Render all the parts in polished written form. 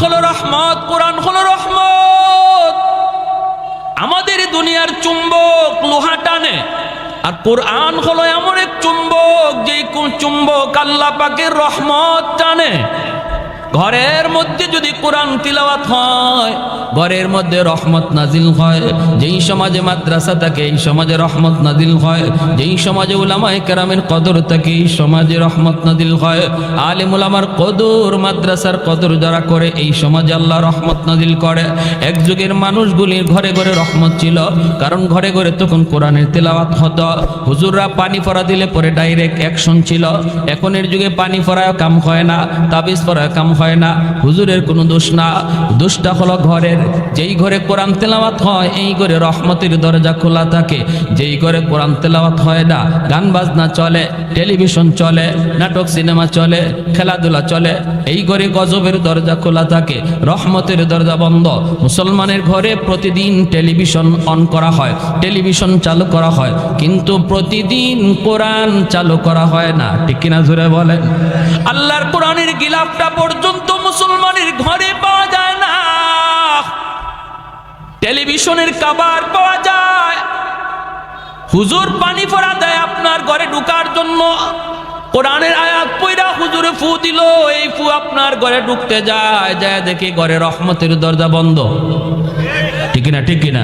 হলো রহমত, কোরআন হলো রহমত। আমাদের দুনিয়ার চুম্বক লোহা টানে, আর কোরআন হলো এমন এক চুম্বক যেই চুম্বক আল্লাহ পাকের রহমত টানে। ঘরের মধ্যে যদি কোরআন তিলাওয়াত হয়, ঘরের মধ্যে রহমত নাজিল হয়। যেই সমাজে মাদ্রাসা থাকে এই সমাজে রহমত নাজিল হয়। যেই সমাজে উলামায়ে কেরামের কদর থাকে এই সমাজে রহমত নাজিল হয়। আলেম উলামার কদর, মাদ্রাসার কদর যারা করে এই সমাজে আল্লাহ রহমত নাজিল করে। এক যুগের মানুষগুলির ঘরে ঘরে রহমত ছিল, কারণ ঘরে ঘরে তখন কোরআনের তিলাওয়াত হতো। হুজুররা পানি ফোড়া দিলে পরে ডাইরেক্ট অ্যাকশন ছিল। এখনের যুগে পানি ফোড়ায় কাম হয় না, তাবিজ ফোড়ায় কাম হয় না। হুজুরের কোনো দোষ না, দোষটা হলো ঘরের। যেই ঘরে কোরআন তেলাওয়াত হয় এই ঘরে রহমতের দরজা খোলা থাকে। যেই ঘরে কোরআন তেলাওয়াত হয় না, গান বাজনা চলে, টেলিভিশন চলে, নাটক সিনেমা চলে, খেলাধুলা চলে, এই ঘরে গজবের দরজা খোলা থাকে, রহমতের দরজা বন্ধ। মুসলমানের ঘরে প্রতিদিন টেলিভিশন অন করা হয়, টেলিভিশন চালু করা হয়, কিন্তু প্রতিদিন কোরআন চালু করা হয় না। ঠিক কিনা জোরে বলেন? আল্লাহর কোরআনের গিলাফটা পর্যন্ত মুসলমানের ঘরে পাওয়া যায় না। টেলিভিশনের কাবার পাওয়া যায়। হুজুর পানি ফোড়া দেয় আপনার ঘরে ঢুকার জন্য, কোরআনের আয়াত পড়া হুজুরে ফু দিল, এই ফু আপনার ঘরে ঢুকতে যায়, যায় দেখে ঘরে রহমতের দরজা বন্ধ। ঠিক না? ঠিক কিনা?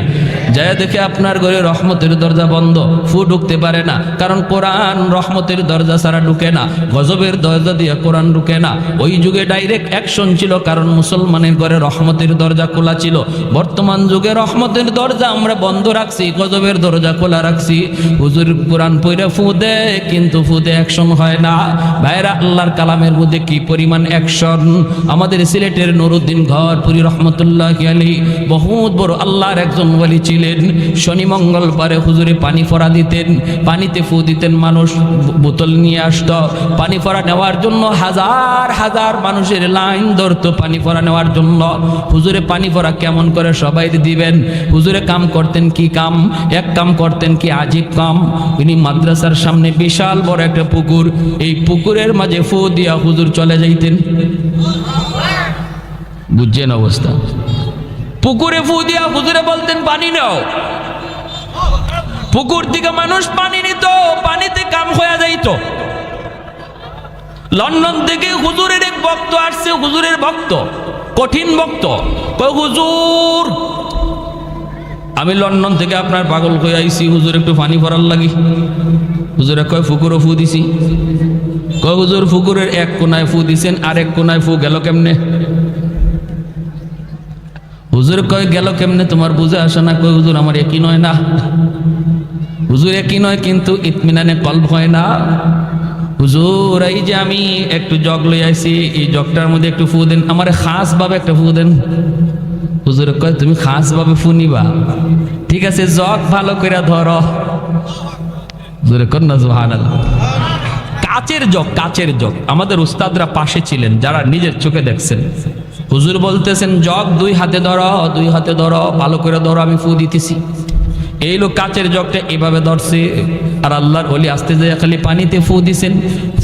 যায় দেখে আপনার ঘরে রহমতের দরজা বন্ধ, ফু ঢুকতে পারে না, কারণ কোরআন রহমতের দরজা ছাড়া ঢুকে না, গজবের দরজা দিয়ে কোরআন ঢুকে না। ওই যুগে ডাইরেক্ট অ্যাকশন ছিল, কারণ মুসলমানের ঘরে রহমতের দরজা খোলা ছিল। বর্তমান যুগে রহমতের দরজা আমরা বন্ধ রাখছি, গজবের দরজা খোলা রাখছি। হুজুর কোরআন পড়ে ফু দেয়, কিন্তু ফুতে অ্যাকশন হয় না। ভাইরা, আল্লাহর কালামের মধ্যে কি পরিমাণ অ্যাকশন! আমাদের সিলেটের নুরুদ্দিন ঘরপুরি রহমতুল্লাহি আলাইহি বহুত বড় আল্লাহর একজন ওলি ছিলেন। শনি মঙ্গলবারে হুজুরে পানি ফোড়া দিতেন, পানিতে ফু দিতেন, মানুষ বোতল নিয়ে আসতো পানি ফোড়া নেওয়ার জন্য। হাজার হাজার মানুষের লাইন ধরতো পানি ফোড়া নেওয়ার জন্য। হুজুরে পানি ফোড়া কেমন করে সবাই দিবেন? হুজুরে কাম করতেন কি কাম? এক কাম করতেন কি আজীব কাম। উনি মাদ্রাসার সামনে বিশাল বড় একটা পুকুর, এই পুকুরের মাঝে ফু দিয়া হুজুর চলে যাইতেন। বুঝছেন অবস্থা? পুকুরে ফু দিয়া হুজুরে বলতেন পানি নাও। পুকুর থেকে মানুষ পানি নিত, পানিতে কাম হয়ে যাইত। লন্ডন থেকে হুজুরের এক ভক্ত আসছে, হুজুরের ভক্ত, কঠিন ভক্ত। কয় হুজুর, আমি লন্ডন থেকে আপনার পাগল হয়ে আইছি, হুজুর একটু পানি ভরার লাগি। হুজুরে কয় পুকুরও ফু দিছি। কয় হুজুর, পুকুরের এক কোনায় ফু দিছেন, আর এক কোনায় ফু গেল কেমনে? হুজুর কয় গেল কেমনে তোমার বুঝে আসে না? কয় হুজুর, আমার একই নয় না। হুজুর একই নয়, কিন্তু ইতমিনানে কলব হয় না। হুজুর, এই যে আমি একটু জগ লই আইছি, এই জগটার মধ্যে একটু ফু দেন, আমার খাস ভাবে একটা ফু দেন। হুজুর কয় তুমি খাস ভাবে ফু নিবা? ঠিক আছে, জগ ভালো করে ধরো। হুজুরে কন না সুবহানাল্লাহ। কাচের জগ, কাচের জগ। আমাদের উস্তাদরা পাশে ছিলেন, যারা নিজের চোখে দেখছেন। হুজুর বলতেছেন জগ দুই হাতে ধরো, দুই হাতে ধরো, ভালো করে ধরো, আমি ফু দিতেছি। এই লোক কাচের জগটা এভাবে ধরছে, আর আল্লাহর ওলি আস্তে যায় খালি পানিতে ফু দিছেন।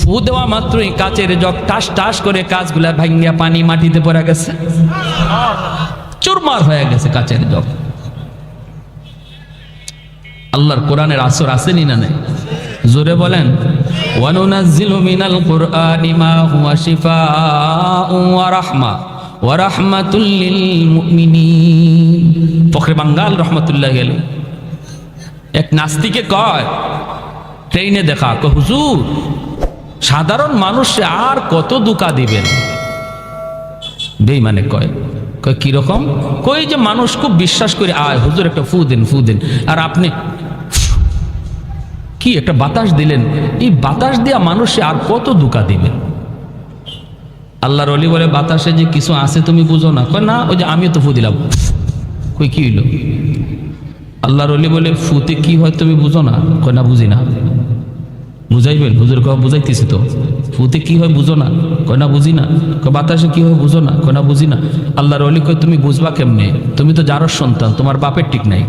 ফু দেওয়া মাত্রই কাচের জগ টাস টাস করে কাচগুলা ভাঙ্গিয়া পানি মাটিতে পড়ে গেছে, চুরমার হয়ে গেছে কাচের জগ। আল্লাহর কোরআনের আসর আসেনি না নাই? জোরে বলেন। ওয়ানুনাজ্জিলু মিনাল কুরআনি মা হুয়া শিফাউন ওয়া রাহমা ওয়া রাহমাতুল লিল মুমিনিন। ফখরে বাঙ্গাল রহমাতুল্লাহি আলাইহি এক নাস্তিকে কয়, ট্রেনে দেখা, কয় হুজুর, সাধারণ মানুষে আর কত দুকা দিবেন? বেঈমানে কয়, কয় কিরকম? কই যে মানুষ খুব বিশ্বাস করে আয় হুজুর একটা ফু দেন, ফু দেন, আর আপনি কি একটা বাতাস দিলেন, এই বাতাস দিয়া মানুষে আর কত দুকা দিবেন? আল্লাহর ওলি বলে, বাতাসে যে কিছু আছে তুমি বুঝো না? কয় না, ওই যে আমিও তো ফু দিলাম। কই কি হইল? আল্লাহর ওলি বলে, ফুতে কি হয় তুমি বুঝো না? কয় না, বুঝি না। বুঝাইবেন? হুজুর কয় বুঝাইতেছি তো। ফুতে কি হয় বুঝো না? কয় না, বুঝি না। কয় বাতাসে কি হয় বুঝো না? কয় না, বুঝি না। আল্লাহর ওলি কয়, তুমি বুঝবা কেমনে? তুমি তো যারর সন্তান, তোমার বাপের ঠিক নাই।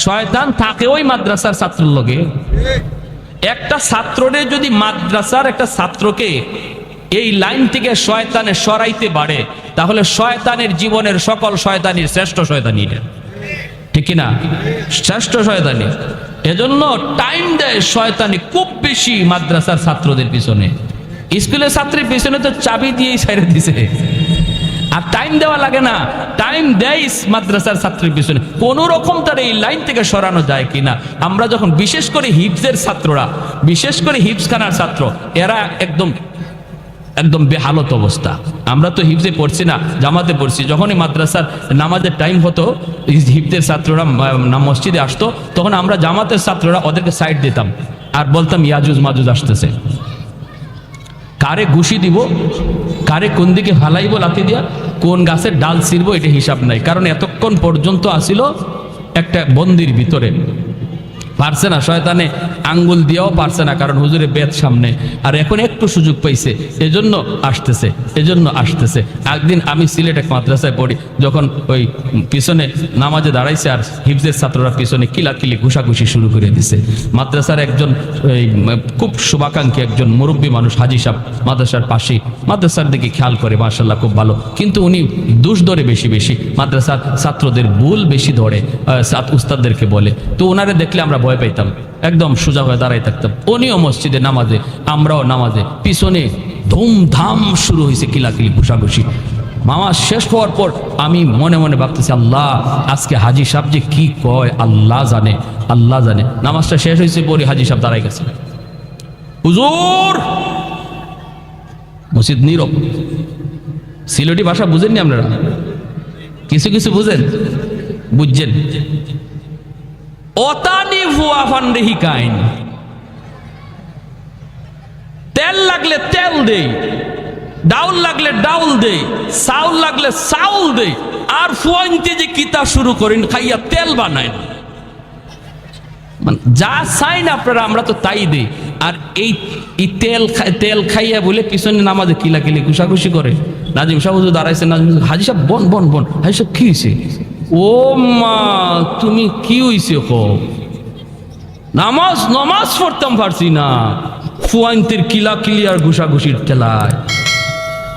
শয়তান থাকে ওই মাদ্রাসার ছাত্রের লগে। একটা ছাত্ররে যদি মাদ্রাসার একটা ছাত্রকে এই লাইন থেকে শয়তানে সরাইতে পারে, তাহলে শয়তানের জীবনের সকল শয়তানির শ্রেষ্ঠ শয়তানি এটা, ঠিক কিনা? শ্রেষ্ঠ শয়তানি। এজন্য টাইম দেয় শয়তানি খুব বেশি মাদ্রাসার ছাত্রদের পিছনে। স্কুলের ছাত্রের পিছনে তো চাবি দিয়েই ছেড়ে দিছে, আর টাইম দেওয়া লাগে না, টাইম দেয় মাদ্রাসার ছাত্রের পিছনে। কোন রকম তার এই লাইন থেকে সরানো যায় কিনা। আমরা যখন বিশেষ করে হিফজের ছাত্ররা, বিশেষ করে হিফজখানার ছাত্র, এরা একদম একদম বেহালত অবস্থা। আমরা তো হিফজে পড়ছি না, জামাতে পড়ছি। যখনই মাদ্রাসার নামাজের টাইম হতো, হিফজের ছাত্ররা মসজিদে আসতো, তখন আমরা জামাতের ছাত্ররা ওদেরকে সাইড দিতাম আর বলতাম ইয়াজুজ মাজুজ আসতেছে। কারে ঘুষি দিব, কারে কোন দিকে ফালাইব লাথি দিয়া, কোন গাছের ডাল ছিঁড়বো, এটা হিসাব নাই। কারণ এতক্ষণ পর্যন্ত আসিল একটা বন্দির ভিতরে, পারছে না, শয়তানে আঙ্গুল দিয়েও পারছে না, কারণ হুজুরে বেদ সামনে। আর এখন একটু সুযোগ পাইছে, এজন্য আসতেছে, এজন্য আসতেছে। একদিন আমি সিলেট এক মাদ্রাসায় পড়ি, যখন ওই পিছনে নামাজে দাঁড়াইছে আর হিফজের ছাত্ররা পিছনে কিলাকিলি ঘুষাঘুষি শুরু করে দিছে। মাদ্রাসার একজন খুব শুভাকাঙ্ক্ষী একজন মুরব্বী মানুষ, হাজি সাহেব, মাদ্রাসার পাশেই, মাদ্রাসার দিকে খেয়াল করে, মাশাআল্লাহ খুব ভালো, কিন্তু উনি দোষ ধরে বেশি বেশি, মাদ্রাসার ছাত্রদের ভুল বেশি ধরে, উস্তাদদেরকে বলে। তো ওনারে দেখলে আমরা ভয় পাইতাম, একদম সোজা হয়ে দাঁড়াই থাকতাম। উনিও মসজিদে নামাজে, আমরাও নামাজে, পিছনে ধুমধাম শুরু হয়েছে কিলাকিলি ঘুষাঘুষি। মামা শেষ হওয়ার পর আমি মনে মনে ভাবতেছি, আল্লাহ আজকে হাজি সাহেব যে কি কয় আল্লাহ জানে, আল্লাহ জানে। নামাজটা শেষ হয়েছে, পরে হাজি সাহেব দাঁড়াই গেছে, হুজুর। মসজিদ নীরব। সিলেটি ভাষা বুঝেননি আপনারা? কিছু কিছু বুঝেন, বুঝছেন? অতানি ভুয়া ফান্ডে হিকাইন, তেল লাগলে তেল দেই, ডাউল লাগলে ডাউল দেই, চাউল লাগলে চাউল দেই, আর ফুয়াইতে যে কিতা শুরু করেন, খাইয়া তেল বানায় না। যা চাই না আপনারা, আমরা তো তাই দেই। আর এই তেল খাইয়া বলে পিছনে নামাজে কিলাকিলি ঘুষাঘুষি করে। নাজিম সাহেব হুজুর দাঁড়াইছে, নাজিম হাজি সাহেব বন বন বন, হাজি সাহেব কি হয়েছে? ও মা, তুমি কি হইছে? নামাজ নামাজ পড়তাম পারছি না, ফুয়াইন্তের কিলাকিলি আর ঘুষাঘুষির ঠেলায়।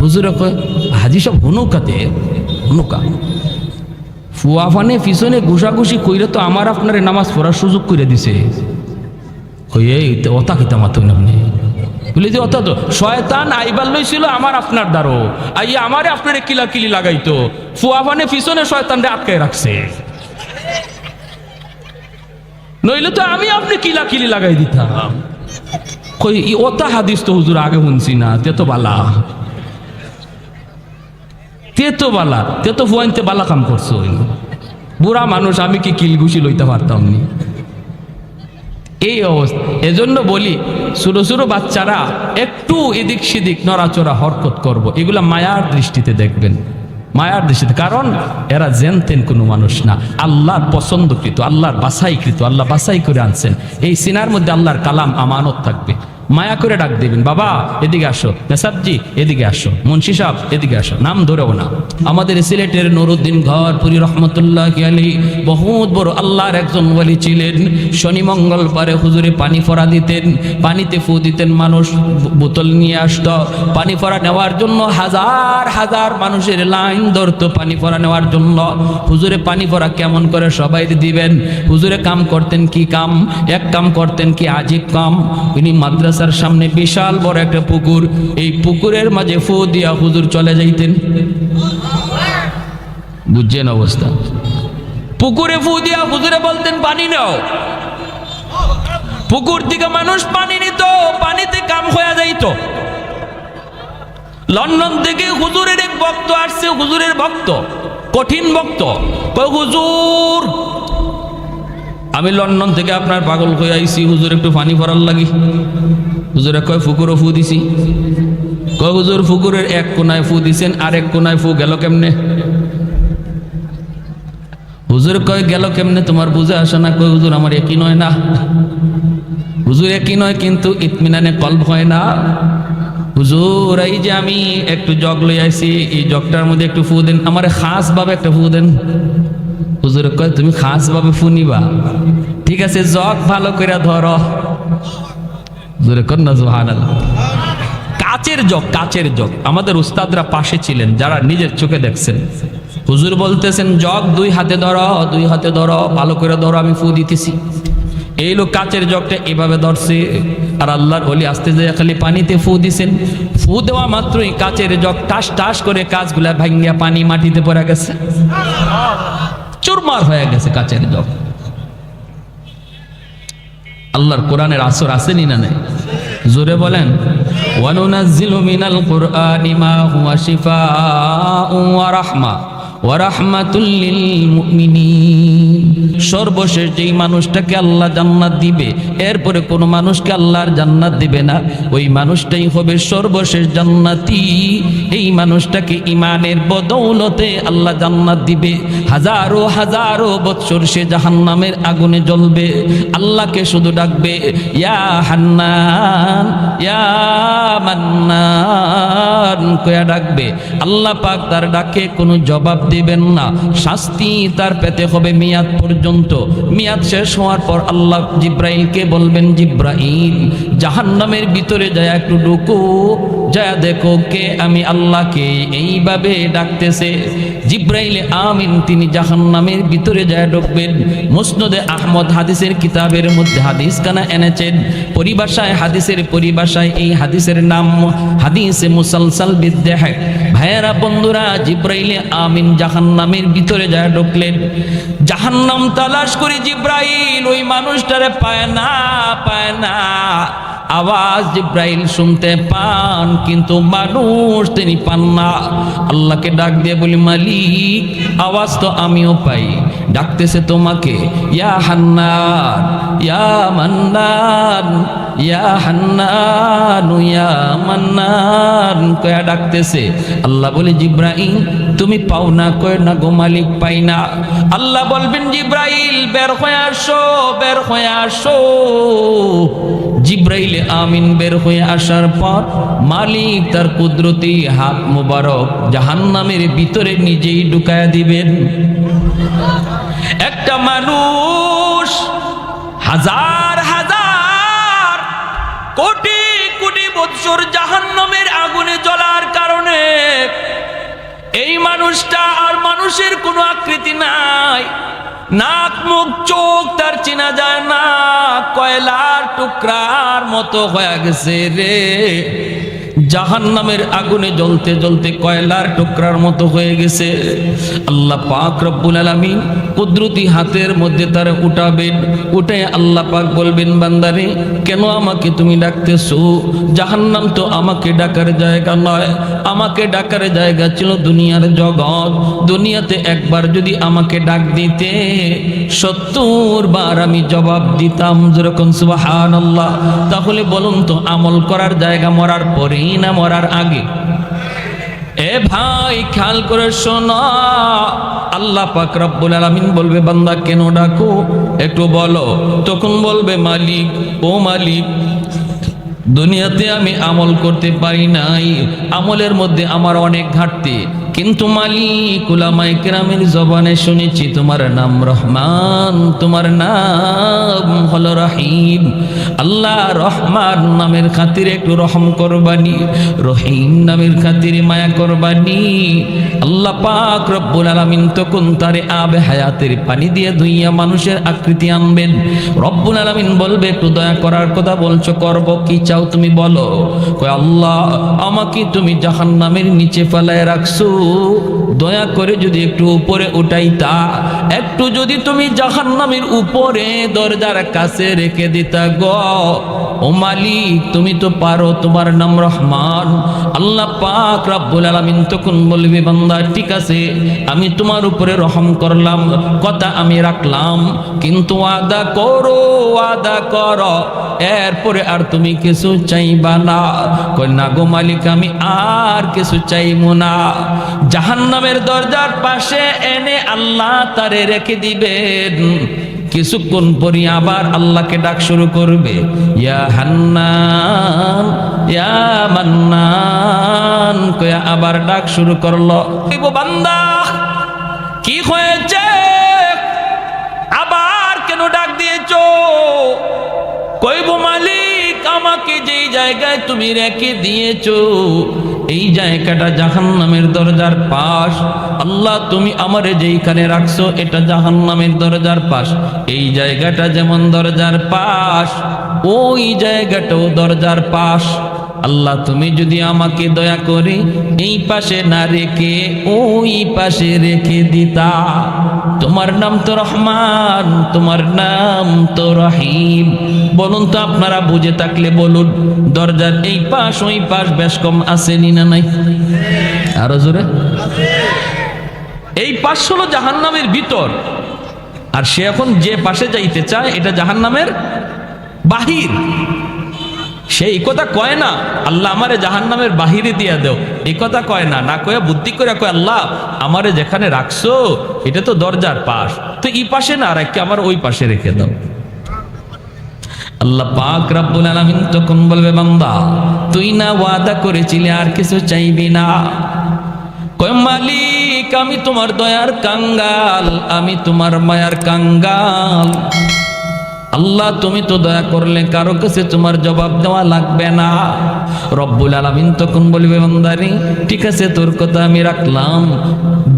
হুজুরে কয়, হাজি সাহেব হনুকাতে হনুকা ফুয়া ফানে পিছনে ঘুষাঘুষি কইরে তো আমার আপনার নামাজ পড়ার সুযোগ করে দিছে। অতা খেতাম আপনি বলে যে অত তো শয়তান আইবার লইছিল আমার আপনার দ্বারো, আইয়া আমারে আপনারে কিলাকিলি লাগাইতো, ফুয়া ফানে পিছনে শয়তানরে আটকায় রাখছে, নইলে তো আমি আপনি কিলাকিলি লাগাই দিতাম। কই ওতা হাদিস তো হুজুর আগে শুনছি না, তে তো বালা, তে তো বালা, তে তো ফুয়াইনতে বালা কাম করছো। বুড়া মানুষ, আমি কি কিলঘুষি লইতে পারতাম নি? এই অবস্থা। এজন্য বলি, ছোট ছোট বাচ্চারা একটু এদিক সেদিক নড়াচড়া হরকত করব, এগুলা মায়ার দৃষ্টিতে দেখবেন, মায়ার দৃষ্টিতে। কারণ এরা জেনতেন কোনো মানুষ না, আল্লাহর পছন্দকৃত, আল্লাহর বাছাইকৃত, আল্লাহ বাছাই করে আনছেন। এই সিনার মধ্যে আল্লাহর কালাম আমানত থাকবে। মায়া করে ডাক দিবেন, বাবা এদিকে আসো, নেসাবজি এদিকে আসো, মুন্সি সাহেব এদিকে আসো, নাম ধরেও না। আমাদের সিলেটের নুরুদ্দিন ঘরপুরি রহমতুল্লাহি আলাইহি বহুত বড় আল্লাহর একজন ওয়ালি ছিলেন। শনি মঙ্গলবারে হুজুরে পানি ফোড়া দিতেন, পানিতে ফু দিতেন, মানুষ বোতল নিয়ে আসতো, পানি ফোড়া নেওয়ার জন্য হাজার হাজার মানুষের লাইন ধরতো পানি ফোড়া নেওয়ার জন্য। হুজুরে পানি ফোড়া কেমন করে সবাই দিবেন। হুজুরে কাম করতেন কি কাম, এক কাম করতেন কি আজীব কাম। উনি মাদ্রাসার সামনে বিশাল বড় একটা পুকুর, এই পুকুরের মাঝে ফু দিয়া হুজুর চলে যাইতেন। বুঝছেন অবস্থা? পুকুরে ফু দিয়া হুজুরে বলতেন পানি নাও। পুকুর থেকে মানুষ পানি নিত, পানিতে কাম হয়ে যাইত। লন্ডন থেকে হুজুরের এক ভক্ত আসছে, হুজুরের ভক্ত, কঠিন ভক্ত। হুজুর আমি লন্ডন থেকে আপনার পাগল হয়ে আইছি, হুজুর একটু পানি ভরার লাগি। হুজুরে কয় পুকুরও ফু দিছি। কয় হুজুর পুকুরের এক কোনায় ফু দিছেন, আর এক কোনায় ফু গেল কেমনে? হুজুর কয় গেল কেমনে তোমার বুঝে আসে না? কয় হুজুর আমার একই নয় না। হুজুর একই নয়, কিন্তু ইতমিনানে কলব হয় না। হুজুর এই যে আমি একটু জগ লই আইছি, এই জগটার মধ্যে একটু ফু দেন, আমার খাস ভাবে একটা ফু দেন। হুজুর কয় তুমি খাস ভাবে ফু নিবা? ঠিক আছে, জগ ভালো করে ধরো। হুজুরে কর না সুবহানাল্লাহ। কাচের জগ, কাচের জগ। আমাদের উস্তাদরা পাশে ছিলেন, যারা নিজের চোখে দেখছেন। হুজুর বলতেছেন, জগ দুই হাতে ধরো, দুই হাতে ধরো, ভালো করে ধরো, আমি ফু দিতেছি। এই লোক কাচের জগটা এভাবে ধরছে, আর আল্লাহর ওলি আস্তে যায় খালি পানিতে ফু দিছেন। ফু দেওয়া মাত্রই কাচের জগ টাস টাস করে কাচগুলা ভাঙ্গিয়া পানি মাটিতে পড়ে গেছে, চুরমার হয়ে গেছে কাচের জগ। আল্লাহর কোরআনের আসর আসেনি না নাই? জোরে বলেন। ওয়ানুনাজ্জিলু মিনাল কুরআনি মা হুয়া শিফাউন ওয়া রাহমা ওয়া রাহমাতুল লিল মুমিনিন। সর্বশেষ যেই মানুষটাকে আল্লাহ জান্নাত দিবে, এরপরে কোনো মানুষকে আল্লাহর জান্নাত দিবে না, ওই মানুষটাই হবে সর্বশেষ জান্নাতি। এই মানুষটাকে ঈমানের বদৌলতে আল্লাহ জান্নাত দিবে। হাজারো হাজারো বৎসর সে জাহান্নামের আগুনে জ্বলবে, আল্লাহকে শুধু ডাকবে, ইয়া হান্নান ইয়া মান্নান কয়া ডাকবে। আল্লাহ পাক তার ডাকে কোনো জবাব দিবেন না, শাস্তি তার পেতে হবে মেয়াদ পর্যন্ত। মেয়াদ শেষ হওয়ার পর আল্লাহ জিব্রাইলকে বলবেন, জিব্রাইল জাহান্নামের ভিতরে যায় একটু ঢুকো, যা দেখো কে আমি আল্লাহকে এইভাবে ডাকতেছে। জিব্রাইল আমিন তিনি জাহান্নামের ভিতরে যায় ঢুকবেন। মুসনদে আহমদ হাদিসের কিতাবের মধ্যে হাদিস কানা এনেছেন, পরিভাষায় হাদিসের পরিভাষায় এই হাদিসের নাম হাদিসে মুসালসাল বিদ্যাহ। ভাইয়েরা বন্ধুরা, জিব্রাইল আমিন জাহান্নামের ভিতরে যায় ঢুকলেন। জাহান্নাম তালাশ করে জিব্রাইল ওই মানুষটারে পায় না, পায় না। আওয়াজ জিব্রাইল শুনতে পান, কিন্তু মানুষ তিনি পান না। আল্লাহকে ডাক দিয়ে বলি, মালিক আওয়াজ তো আমিও পাই, ডাকতেছে তোমাকে, ইয়া হান্নান ইয়া মান্নান ইয়া হান্নান ইয়া মান্নান কয়া ডাকতেছে। আল্লাহ বলে, জিব্রাইল তুমি পাও না? কয় না গো মালিক, পাই না। আল্লাহ বলবেন, জিব্রাইল বের হয়ে আসো, বের হয়ে আসো। জিব্রাইল আমিন বের হয়ে আসার পর মালিক তার কুদরতি হাত মুবারক জাহান্নামের ভিতরে নিজেই ঢুকায়া দিবেন। একটা মানুষ হাজার হাজার কোটি কোটি বৎসর জাহান্নামের আগুনে জ্বলার কারণে এই মানুষটা আর মানুষের কোনো আকৃতি নাই, নাক মুখ চোখ তার চেনা যায় না, কয়লার টুকরার মতো হয়ে গেছে রে। জাহান্নামের আগুনে জ্বলতে জ্বলতে কয়লার টুকরার মতো হয়ে গেছে। আল্লাহ পাক রব্বুল আলামিন কুদরতি হাতের মধ্যে তারা উঠাবেন। উঠে আল্লাহ পাক বলবেন, বান্দারে কেন আমাকে তুমি ডাকতেছো? জাহান্নাম তো আমাকে ডাকার জায়গা নয়, আমাকে ডাকার জায়গা ছিল দুনিয়ার জগৎ। দুনিয়াতে একবার যদি আমাকে ডাক দিতে ৭০ বার আমি জবাব দিতাম, যেরকম সুবহানাল্লাহ। তাহলে বলুন তো, আমল করার জায়গা মরার পরে না মরার আগে? এ ভাই খেয়াল করে শোনো, আল্লাহ পাক রব্বুল আলামিন বলবে, বান্দা কেন ডাকো একটু বলো। তখন বলবে, মালিক ও মালিক, দুনিয়াতে আমি আমল করতে পারি নাই, আমলের মধ্যে আমার অনেক ঘাটতি, কিন্তু মালিক উলামায়ে কেরামের জবানে শুনেছি তোমার নাম রহমান, তোমার নাম হলো রহিম। আল্লাহ রহমান নামের খাতিরে একটু রহম করবানি, রহিম নামের খাতিরে মায়া করবানি। আল্লাহ পাক রব্বুল আলামিন তখন তারে আবে হায়াতের পানি দিয়ে ধুইয়া মানুষের আকৃতি আনবেন। রব্বুল আলামিন বলবে, একটু দয়া করার কথা বলছো, করব কি চাও তুমি বলো। কয়, আল্লাহ আমাকে তুমি জাহান্নামের নিচে ফেলায় রাখছো, দয়া করে যদি একটু উপরে উঠাইতা, একটু যদি তুমি জাহান্নামের উপরে দরজার কাছে রেখে দিতা গো। ও মালিক তুমি তো পারো, তোমার নাম রহমান। আল্লাহ পাক রব্বুল আলামিন তখন বলবে, বান্দা ঠিক আছে আমি তোমার উপরে রহম করলাম, কথা আমি রাখলাম, কিন্তু ওয়াদা করো, ওয়াদা করো এরপরে আর তুমি কিছু চাইবা না। কই না গো মালিক, আমি আর কিছু চাইবো না। জাহান্নামের দরজার পাশে এনে আল্লাহ তারে রেখে দিবেন। কিছুক্ষণ পরে আবার আল্লাহকে ডাক শুরু করবে, ইয়া হান্নান ইয়া মান্নান কয়া আবার ডাক শুরু করলো। বান্দা কি হয়েছে, আবার কেন ডাক দিয়েছো? কইব মালিক আমাকে যেই জায়গায় তুমি রেখে দিয়েছো এই জায়গাটা জাহান্নামের দরজার পাশ। আল্লাহ তুমি আমারে যেইখানে রাখছো এটা জাহান্নামের দরজার পাশ। এই জায়গাটা যেমন দরজার পাশ ওই জায়গাটাও দরজার পাশ। আল্লাহ তুমি যদি আমাকে দয়া করে এই পাশে না রেখে ওই পাশে রেখে দিতা। তোমার নাম তো রহমান, তোমার নাম তো রহিম। বলুন তো আপনারা বুঝে থাকলে বলুন, দরজার এই পাশ ওই পাশ বেশ কম আসেনি না নাই? আরো জোরে। এই পাশ হলো জাহান্নামের ভিতর, আর সে এখন যে পাশে যাইতে চায় এটা জাহান্নামের বাহির। সেই কথা কয় না আল্লাহ আমারে জাহান্নামের বাহিরে দিয়া দেও, এই কথা কয় না। না কয়ে বুদ্ধি করে কয় আল্লাহ আমারে যেখানে রাখছো এটা তো দরজার পাশ, তো এই পাশে না রেখে আমার ওই পাশে রেখে দাও। আল্লাহ পাক রব্বুল আলামিন তখন বলবে বান্দা তুই না ওয়াদা করেছিলি আর কিছু চাইবি না? কয় মালিক আমি তোমার দয়ার কাঙ্গাল, আমি তোমার মায়ার কাঙ্গাল। আল্লাহ তুমি তো দয়া করলে কারো কাছে তোমার জবাব দেওয়া লাগবে না। রব্বুল আলামিন তখন বলবে বান্দারে ঠিক আছে তোর কথা আমি রাখলাম,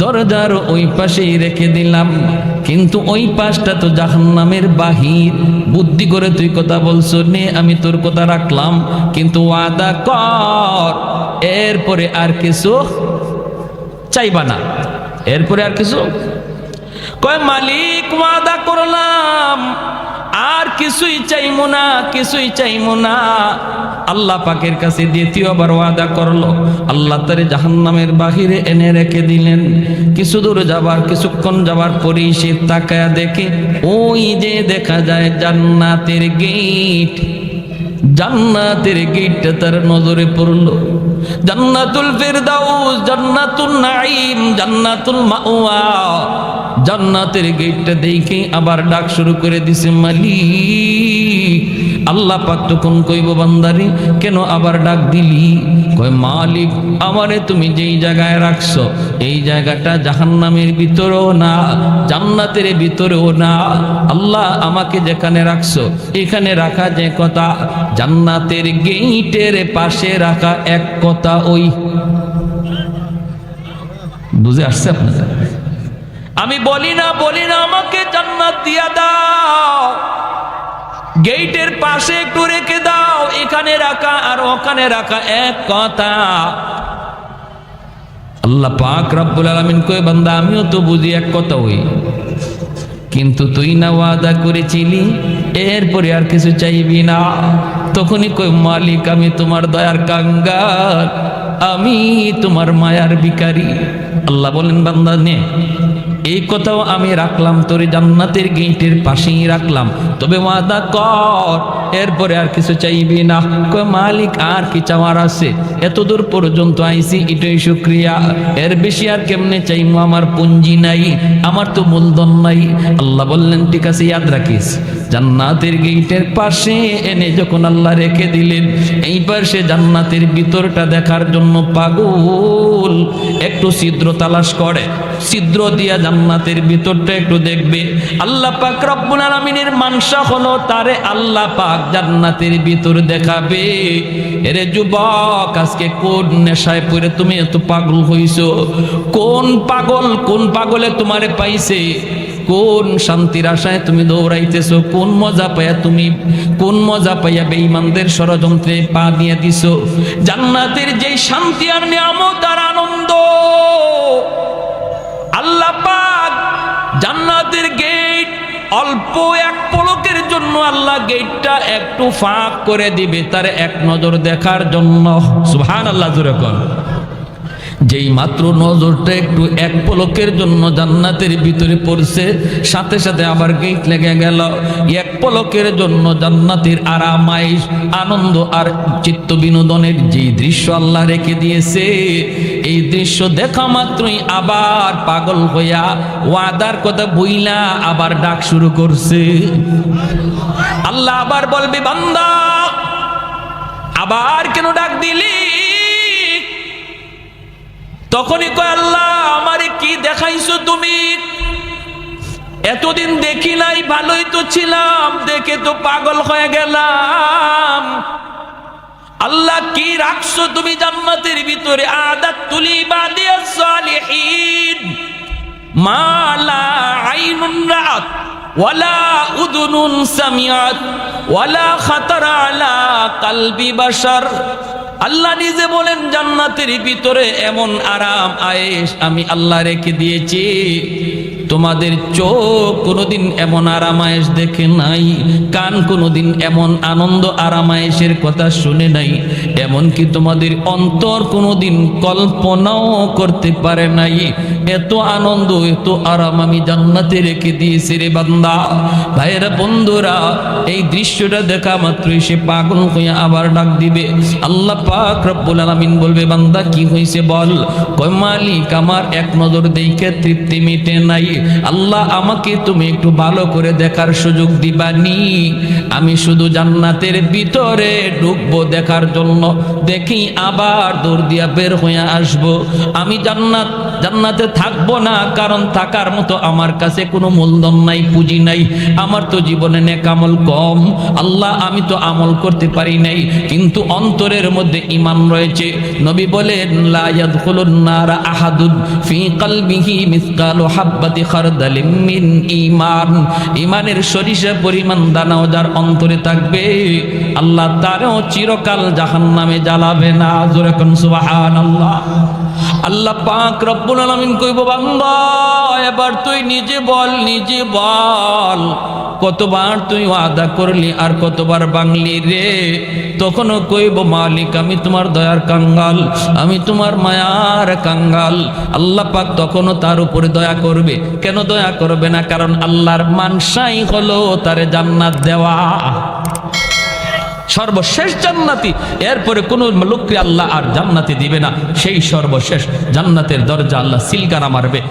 দরজার ওই পাশেই রেখে দিলাম, কিন্তু ওই পাশটা তো জাহান্নামের বাহির। বুদ্ধি করে তুই কথা বলছো নে, আমি তোর কথা রাখলাম, কিন্তু ওয়াদা কর এরপরে আর কিছু চাইবা না। এরপরে আর কিছু? কয় মালিক ওয়াদা করলাম আর কিছুই চাইমু না, কিছুই চাইমু না। আল্লাহ পাকের কাছে দ্বিতীয়বার ওয়াদা করলো। আল্লাহ তারে জাহান্নামের বাহিরে এনে রেখে দিলেন। কিছু দূর যাবার, কিছুক্ষণ যাবার পরেই সে তাকায়া দেখে ওই যে দেখা যায় জান্নাতের গেট। জান্নাতের গেটটা তার নজরে পড়লো। জান্নাতুল ফিরদাউস, জান্নাতুন নাঈম, জান্নাতুল মাওয়া। জান্নাতের গেটটা দেখে আবার ডাক শুরু করে দিছে মালিক। আল্লাহ পাক তখন কইব বান্দারে কেন আবার ডাক দিলি? কয় মালিক আমারে তুমি যেই জায়গায় রাখছো এই জায়গাটা জাহান্নামের ভিতরেও না, জান্নাতের ভিতরেও না। আল্লাহ আমাকে যেখানে রাখছো এখানে রাখা যে কথা জান্নাতের গেটের পাশে রাখা এক কথা ওই। বুঝে আসছে আপনাদের? আমি বলি না আমাকে জান্নাত দিয়া দাও, গেটের পাশে একটু রেখে দাও, এখানে রাখা আর ওখানে রাখা এক কথা। আল্লাহ পাক রব্বুল আলামিন কয় বান্দা আমিও তো বুঝি এক কথা ওই, কিন্তু তুই না ওয়াদা করেছিলি এরপরে আর কিছু চাইবি না। তখনই কই মালিক আমি তোমার দয়ার কাঙ্গাল, আমি তোমার মায়ার ভিখারি। আল্লাহ বলেন বান্দা নে এই কথাও আমি রাখলাম, তোর জান্নাতের গেটের পাশেই রাখলাম, তবে ওয়াদা কর এরপরে আর কিছু চাইবি না। কই মালিক আর কি চাওয়ার আছে? এত দূর পর্যন্ত আইছি এটাই শুকরিয়া, এর বেশি আর কেমনে চাইমু? আমার পুঞ্জি নাই, আমার তো মূলধন নাই। আল্লাহ বললেন ঠিক আছে ইয়াদ রাখিস, জান্নাতের গেটের পাশে এনে যখন আল্লাহ রেখে দিলেন এই পাশে জান্নাতের ভিতরটা দেখার জন্য পাগল একটু ছিদ্র তালাশ করে, ছিদ্র দিয়া জান্নাতের ভিতরটা একটু দেখবে। আল্লাহ পাক রব্বুল আলামিনের মানসা হলো তারে আল্লাহ পাক জান্নাতের ভিতর দেখাবে। এরে যুবক আজকে কোন নেশায় পড়ে তুমি এত পাগল হইছো? কোন পাগলে তোমারে পাইছে? কোন শান্তির আশায় তুমি দৌড়াইতেছো? কোন মজা পাইয়া বেঈমানদের ষড়যন্ত্রে পা দিয়ে দিছো? জান্নাতের যেই শান্তি আর নিয়ামত আর আনন্দ আল্লাহ পাক জান্নাতের গেট অল্প এক পলকের জন্য আল্লাহ গেটটা একটু ফাঁক করে দিবে তার এক নজর দেখার জন্য। সুবহানাল্লাহ জোরে কোন। যেই মাত্র নজরটা একটু এক পলকের জন্য জান্নাতের ভিতরে পড়ছে সাথে সাথে আবার গেট লেগে গেল। এক পলকের জন্য জান্নাতের আরামাইশ আনন্দ আর চিত্ত বিনোদনের যেই দৃশ্য আল্লাহ রেখে দিয়েছে এই দৃশ্য দেখা মাত্রই আবার পাগল হইয়া ওয়াদার কথা বইলা আবার ডাক শুরু করছে। আল্লাহ আবার বলবে বান্দা আবার কেন ডাক দিলি? তখনই কয় আল্লাহ আমারে কি দেখাইছো তুমি? এতদিন দেখি নাই, ভালোই তো ছিলাম, দেখে তো পাগল হয়ে গেলাম। আল্লাহ কি রাখছো তুমি জান্নাতের ভিতরে? আদাতুল ইবাদিয়াস সালিহিন মা লা আইনুন রাআত ওয়ালা উযুনুন সামিআত ওয়ালা খাতারা আলা কলবি বাশার। আল্লাহ নিজে বলেন জান্নাতের ভিতরে এমন আরাম আয়েশ আমি আল্লাহ রেখে দিয়েছি, তোমাদের চোখ কোনোদিন এমন আরামায়েশ দেখে নাই, কান কোনোদিন এমন আনন্দ আরামায়েশের কথা শুনে নাই, এমনকি তোমাদের অন্তর কোনোদিন কল্পনাও করতে পারে নাই। এত আনন্দ এত আরাম আমি জান্নাতে রেখে দিয়েছি রে বান্দা। ভাইয়েরা বন্ধুরা, এই দৃশ্যটা দেখা মাত্রই সে পাগল হয়ে আবার ডাক দিবে। আল্লাহ পাক রব্বুল আলামিন বলবে, বান্দা কি হয়েছে বল? কয় মালিক, আমার এক নজর দেখে তৃপ্তি মিটে নাই, আল্লাহ আমাকে তুমি একটু ভালো করে দেখার সুযোগ দিবানি। আমি শুধু জান্নাতের ভিতরে ঢুকবো দেখার জন্য, দেখি আবার দৌড় দিয়া বের হয়ে আসবো। আমি জান্নাতে থাকবো না, কারণ থাকার মতো আমার কাছে কোনো মূলধন নাই, পুঁজি নাই, আমার তো জীবনে নেক আমল কম। আল্লাহ আমি তো আমল করতে পারি নাই, কিন্তু অন্তরের মধ্যে ঈমান রয়েছে। নবী বলেন, লা ইয়াদখুলুন নারা আহাদুন ফি কলবিহি মিসকালু হাববাতি খারদালিম মিন ঈমান। ঈমানের সরিষা পরিমাণ দানাও যার অন্তরে থাকবে, আল্লাহ তারও চিরকাল জাহান্নামে জ্বালাবে না। জোরে কোন সুবহানাল্লাহ। আল্লাহ পাক রব্বুল আলামিন কইব, বান্দা এবার তুই নিজে বল কতবার তুই ওয়াদা করলি আর কতবার ভাঙলি রে? তখনও কইব, মালিক আমি তোমার দয়ার কাঙ্গাল, আমি তোমার মায়ার কাঙ্গাল। আল্লাহ পাক তখনও তার উপরে দয়া করবে। কেন দয়া করবে না? কারণ আল্লাহর মানসাই হলো তারে জান্নাত দেওয়া, সর্বশেষ জান্নাতি। এরপরে কোন লোককে আল্লাহ আর জান্নাতে দিবে না, সেই সর্বশেষ জান্নাতের দরজা আল্লাহ সিলগানা মারবে,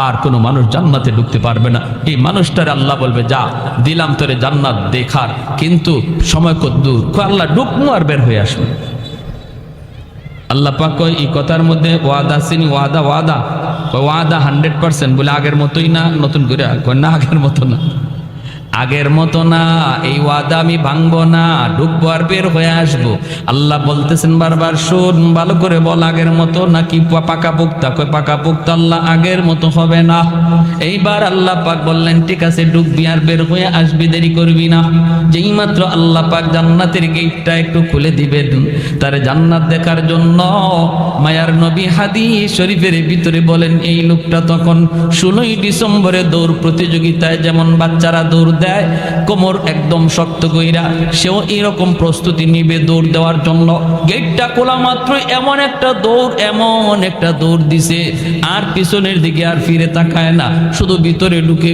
আর কোনো মানুষ জান্নাতে ঢুকতে পারবে না। এই মানুষটার আল্লাহ বলবে, যা দিলাম তোরে জান্নাত দেখার, কিন্তু সময় কত দূর, আল্লাহ ঢুকমু আর বের হয়ে আসবে। আল্লাহ পাক কয় এই কথার মধ্যে ওয়াদা চিনি, ওয়াদা 100% বলে আগের মতোই না, নতুন করে না, আগের মতো না, আগের মতো না, এই ওয়াদা আমি ভাঙবো না, ঢুকবো আর বের হয়ে আসবো। আল্লাহ বলতেছেন বারবার, শোন ভালো করে বল, আগের মতো নাকি পাকা পোক্তা? কই পাকা পোক্তা। আল্লাহ আগের মতো হবে না। এইবার আল্লাহ পাক বললেন, ঠিক আছে ঢুকবি আর বের হয়ে আসবি, দেরি করবি না। যেই মাত্র আল্লাহ পাক জান্নাতের গেটটা একটু খুলে দিবেন তার জান্নাত দেখার জন্য, মায়ার নবী হাদিস শরীফের ভিতরে বলেন, এই লোকটা তখন 16ই ডিসেম্বরে দৌড় প্রতিযোগিতায় যেমন বাচ্চারা দৌড় দেয়, কোমর একদম শক্ত কইরা সেও এরকম প্রস্তুতি নিবে দৌড় দেওয়ার জন্য। গেটটা খোলা মাত্র এমন একটা দৌড় দিছে, আর পিছনের দিকে আর ফিরে তাকায় না, শুধু ভিতরে ঢুকে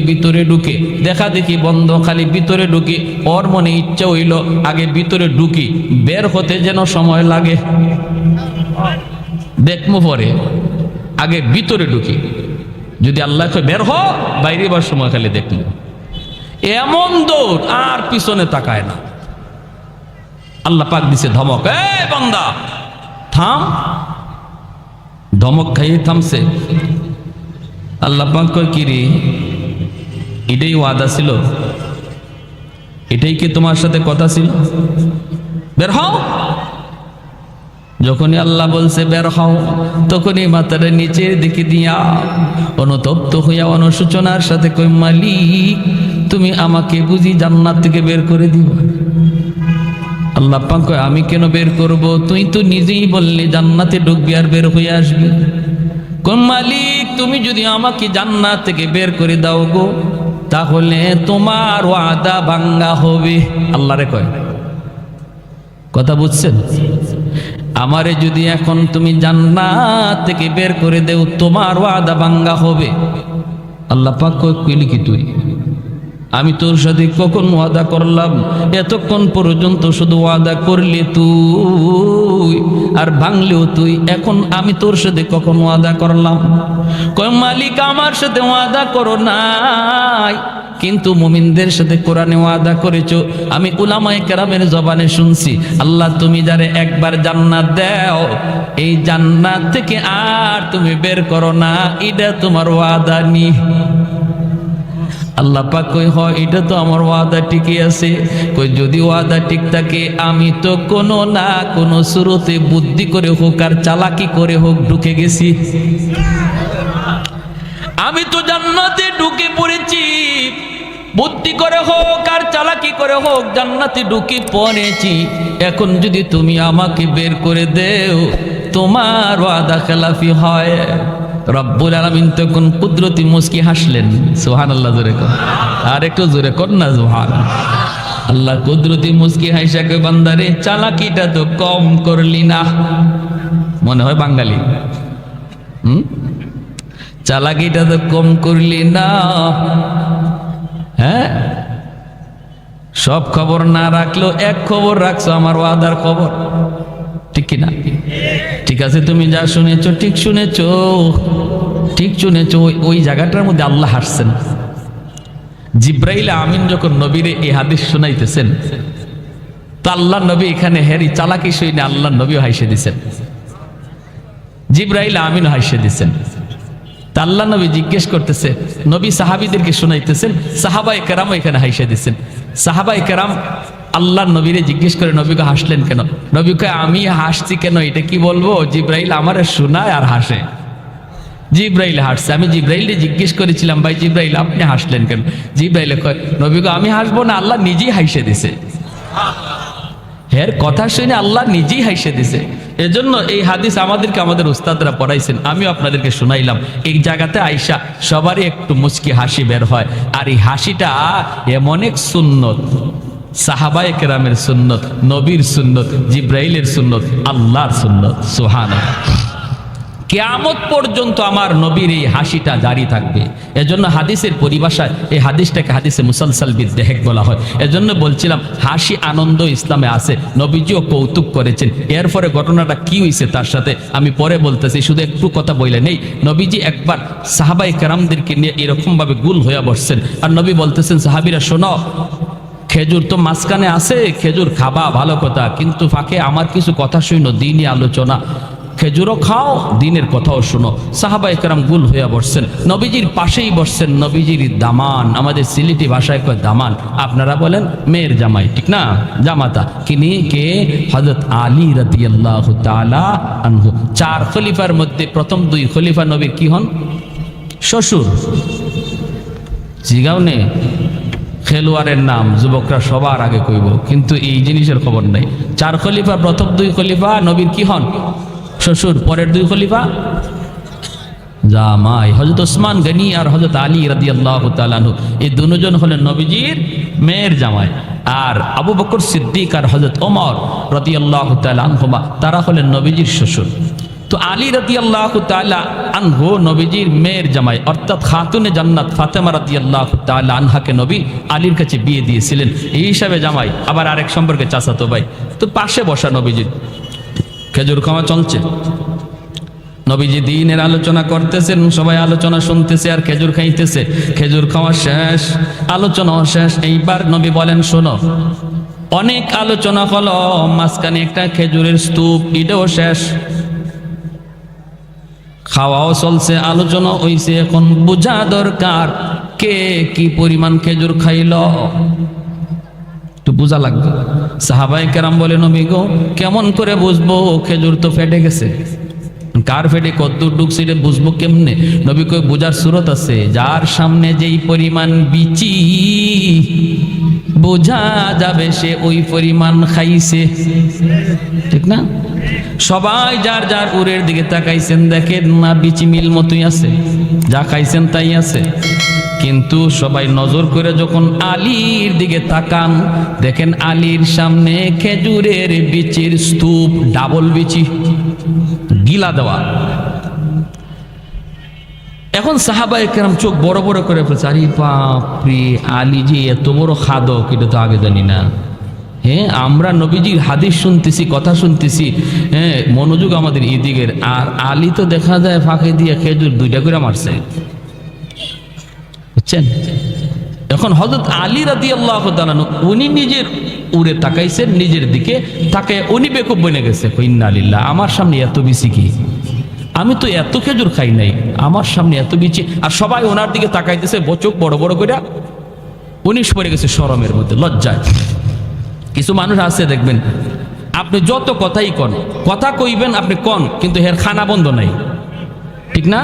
দেখা দেখি বন্ধ, খালি ভিতরে ঢুকি। ওর মনে ইচ্ছা হইল আগে ভিতরে ঢুকি, বের হতে যেন সময় লাগে, দেখমু পরে, আগে ভিতরে ঢুকি, যদি আল্লাহ বের হ বাইরে বার সময় খালি দেখমু। এমন দৌড়, আর পিছনে তাকায় না। আল্লাহ পাক দিছে ধমক, এই বান্দা থাম। ধমক খাইয়ে থামছে। আল্লাহ পাক কয়, কি রে, এটাই ওয়াদা ছিল? এটাই কি তোমার সাথে কথা ছিল? বের হও। যখনই আল্লাহ বলছে বের হও, তখনই মাথাটা নিচের দিকে দিয়া অনুতপ্ত হইয়া অনুশোচনার সাথে কই, মালিক তুমি আমাকে বুঝি জান্নাত থেকে বের করে দিবা? আল্লাহ পাক কয়, আমি কেন বের করব? তুই তো নিজেই বললি জান্নাতে ঢুকবি আর বের হয়ে আসবি। কোন মালিক, তুমি যদি আমাকে জান্নাত থেকে বের করে দাও গো, তাহলে তোমার ওয়াদা ভাঙ্গা হবে। আল্লাহরে কয়, কথা বুঝছেন? আমারে যদি এখন তুমি জান্নাত থেকে বের করে দেও, তোমার ওয়াদা ভাঙ্গা হবে। আল্লাহ পাক কয়, কইলি কি তুই? আমি তোর সাথে কখন ওয়াদা করলাম? এতক্ষণ পর্যন্ত শুধু ওয়াদা করলি তুই আর ভাঙলেও তুই, এখন আমি তোর সাথে কখন ওয়াদা করলাম? কয় মালিক, আমার সাথে ওয়াদা করো নাই, কিন্তু মুমিনদের সাথে কোরআনে ওয়াদা করেছো। আমি উলামায়ে কেরামের জবানে শুনছি, আল্লাহ তুমি যারে একবার জান্নাত দাও, এই জান্নাত থেকে আর তুমি বের করো না, এটা তোমার ওয়াদা নি। আল্লাহ পাক কই হয় এটা তো আমার ওয়াদা ঠিকই আছে। কই যদি ওয়াদা ঠিক থাকে আমি তো কোনো না কোনো সুরতে বুদ্ধি করে হোক আর চালাকি করে হোক ঢুকে গেছি। আমি তো জান্নাতে ঢুকে পড়েছি, বুদ্ধি করে হোক আর চালাকি করে হোক জান্নাতে ঢুকে পড়েছি। এখন যদি তুমি আমাকে বের করে দেও তোমার ওয়াদা খেলাফি হয়। রব্বুল আলামিন তখন কুদরতি মুস্কি হাসলেন। সুবহানাল্লাহ, জোরে কর, আর একটু জোরে কর না সুবহানাল্লাহ। আল্লাহ কুদরতি মুস্কি হাসা কই বান্দারে চালাকিটা তো কম করলি না। মনে হয় বাঙালি, চালাকিটা তো কম করলি না। হ্যাঁ, সব খবর না রাখলো এক খবর রাখছো, আমার ওয়াদার খবর, ঠিক কিনা? ঠিক আছে, তুমি যা শুনেছো ঠিক শুনেছো, ঠিক শুনেছো। ওই জায়গাটার মধ্যে আল্লাহ হাসছেন। জিব্রাইল আমিন যখন নবীরে এই হাদিস শুনাইতেছেন তো আল্লাহ নবী এখানে হেরি চালাকি শুনে আল্লাহ নবীও হাসে দিছেন, জিব্রাইল আমিন হাসে দিছেন। তা আল্লাহ নবী জিজ্ঞেস করতেছে, নবী সাহাবীদেরকে শুনাইতেছেন, সাহাবায়ে কেরাম এখানে হাসে দিছেন। সাহাবায়ে কেরাম আল্লাহ নবীরে জিজ্ঞেস করে নবীকে হাসলেন কেন? নবীকে আমি হাসছি কেন এটা কি বলবো? জিব্রাইল আমারে শোনায় আর হাসে। জিব্রাইল হাসছে। আমি জিব্রাইলকে জিজ্ঞেস করেছিলাম, ভাই জিব্রাইল আপনি হাসলেন কেন? জিব্রাইল কয়, নবীকে আমি হাসবো না, আল্লাহ নিজেই হাসে দিছে। এর কথা শুনে আল্লাহ নিজেই হাসে দিছে। এজন্য এই হাদিস আমাদেরকে আমাদের উস্তাদরা পড়াইছেন, আমিও আপনাদেরকে শুনাইলাম। এই জায়গাতে আইসা সবারই একটু মুচকি হাসি বের হয়। আর এই হাসিটা এমন এক সুন্নত, সাহাবায়ে কেরামের সুন্নত, নবীর সুন্নত, জিব্রাইলের সুন্নত, আল্লাহর সুন্নত। সুবহানাল্লাহ। কিয়ামত পর্যন্ত আমার নবীর এই হাসিটা জারি থাকবে। এজন্য হাদিসের পরিভাষায় এই হাদিসটাকে হাদিসে মুসালসাল বিদ্দেহেক বলা হয়। এজন্য বলছিলাম হাসি আনন্দ ইসলামে আছে, নবীজিও কৌতুক করেছেন। এরপরে ঘটনাটা কি হয়েছে তার সাথে আমি পরে বলতেছি, শুধু একটু কথা বলে নেই। নবীজি একবার সাহাবায়ে কেরামদেরকে নিয়ে এরকম ভাবে গুল হয়ে বসছেন, আর নবী বলতেছেন, সাহাবীরা শোনো, খেজুর তো মাঝখানে আছে, খেজুর খাবা ভালো কথা, কিন্তু ফাঁকে আমার কিছু কথা শুনো, দিনই আলোচনা, খেজুরও খাও দিনের কথাও শুনো। সাহাবায়ে কেরাম গুল হইয়া বসছেন, নবীজির পাশেই বসছেন নবীজির দামান, আমাদের সিলেটি ভাষায় কয় দামান, আপনারা বলেন মেয়ের জামাই, ঠিক না? জামাতা কিনি কে? হযরত আলী রাদিয়াল্লাহু তাআলা আনহু। চার খলিফার মধ্যে প্রথম দুই খলিফা নবীর কি হন? শ্বশুর। জিগাও নে, খেলোয়াড়ের নাম যুবকরা সবার আগে কইব, কিন্তু এই জিনিসের খবর নাই। চার খলিফা, প্রথম দুই খলিফা নবীর কি হন? শ্বশুর। পরের দুই খলিফা জামাই, হযরত ওসমান গনি আর হযরত আলী রাদিয়াল্লাহু তাআলা আনহু। এই দুজন হলেন নবীজির মেয়ের জামাই। আর আবু বকর সিদ্দিক আর হযরত ওমর রাদিয়াল্লাহু তাআলা আনহুমা তারা হলেন নবীজির শ্বশুর। তো আলী রাদিয়াল্লাহু তাআলা আনহু নবীজির মেয়ের জামাই, অর্থাৎ খাতুনে জান্নাত ফাতেমা রাদিয়াল্লাহু তাআলা আনহাকে নবী আলীর কাছে বিয়ে দিয়েছিলেন, এই হিসাবে জামাই। আবার আরেক সম্পর্কে চাচাতো ভাই। তো পাশে বসা নবীজির, খেজুর খাওয়া চলছে, নবীজি দ্বীনের আলোচনা করতেছেন, সবাই আলোচনা শুনতেছে আর খেজুর খাইতেছে। খেজুর খাওয়া শেষ, আলোচনাও শেষ। এইবার নবী বলেন, শোনো, অনেক আলোচনা হলো, মাঝখানে একটা খেজুরের স্তূপ, এটাও শেষ। খাওয়াও চলছে, আলোচনা হইছে, এখন বোঝা দরকার কে কি পরিমাণ খেজুর খাইল, একটু বোঝা লাগবে। সাহাবায়ে কেরাম বলে, নবী গো কেমন করে বুঝবো? খেজুর তো ফেটে গেছে, কার ফেটে কদ্দুর ঢুকছে এটা বুঝবো কেমনে? নবী কই, বোঝার সুরত আছে, যার সামনে যেই পরিমাণ বিচি বোঝা যাবে সে ওই পরিমাণ খাইছে, ঠিক না? সবাই যার যার উরের দিকে তাকাইছেন, দেখেন না বিচি মিল মতোই আছে, যা খাইছেন তাই আছে। কিন্তু সবাই নজর করে যখন আলীর দিকে তাকান, দেখেন আলীর সামনে খেজুরের বিচির স্তূপ, ডাবল বিচি, গিলা দেওয়া। এখন সাহাবায়ে কেরাম চোখ বড় বড় করে ফেলছে, আরে বাপরে, আলী যে এত বড় খাদক, এটা তো আগে জানি না। হ্যাঁ, আমরা নবীজির হাদিস শুনতেছি, কথা শুনতেছি, হ্যাঁ, মনোযোগ আমাদের এদিকের। আর আলী তো দেখা যায় ফাঁকে দিয়ে খেজুর দুইটা করে মারছে, বুঝছেন? এখন হযরত আলী রাদিয়াল্লাহু তাআলা উনি নিজের উড়ে তাকাইছেন, নিজের দিকে তাকায় উনি বেকুব বনে গেছে, ইন্না লিল্লাহ, আমার সামনে এত বেশি কি? আমি তো এত খেজুর খাই নাই, আমার সামনে এত বিচি। আর সবাই ওনার দিকে তাকাইতেছে, চোখ বড় বড় করে। 19 পড়ে গেছে শরমের মধ্যে, লজ্জায়। কিছু মানুষ আছে দেখবেন, আপনি যত কথাই কন, কথা কইবেন আপনি কন, কিন্তু হের খানা বন্ধ নাই, ঠিক না?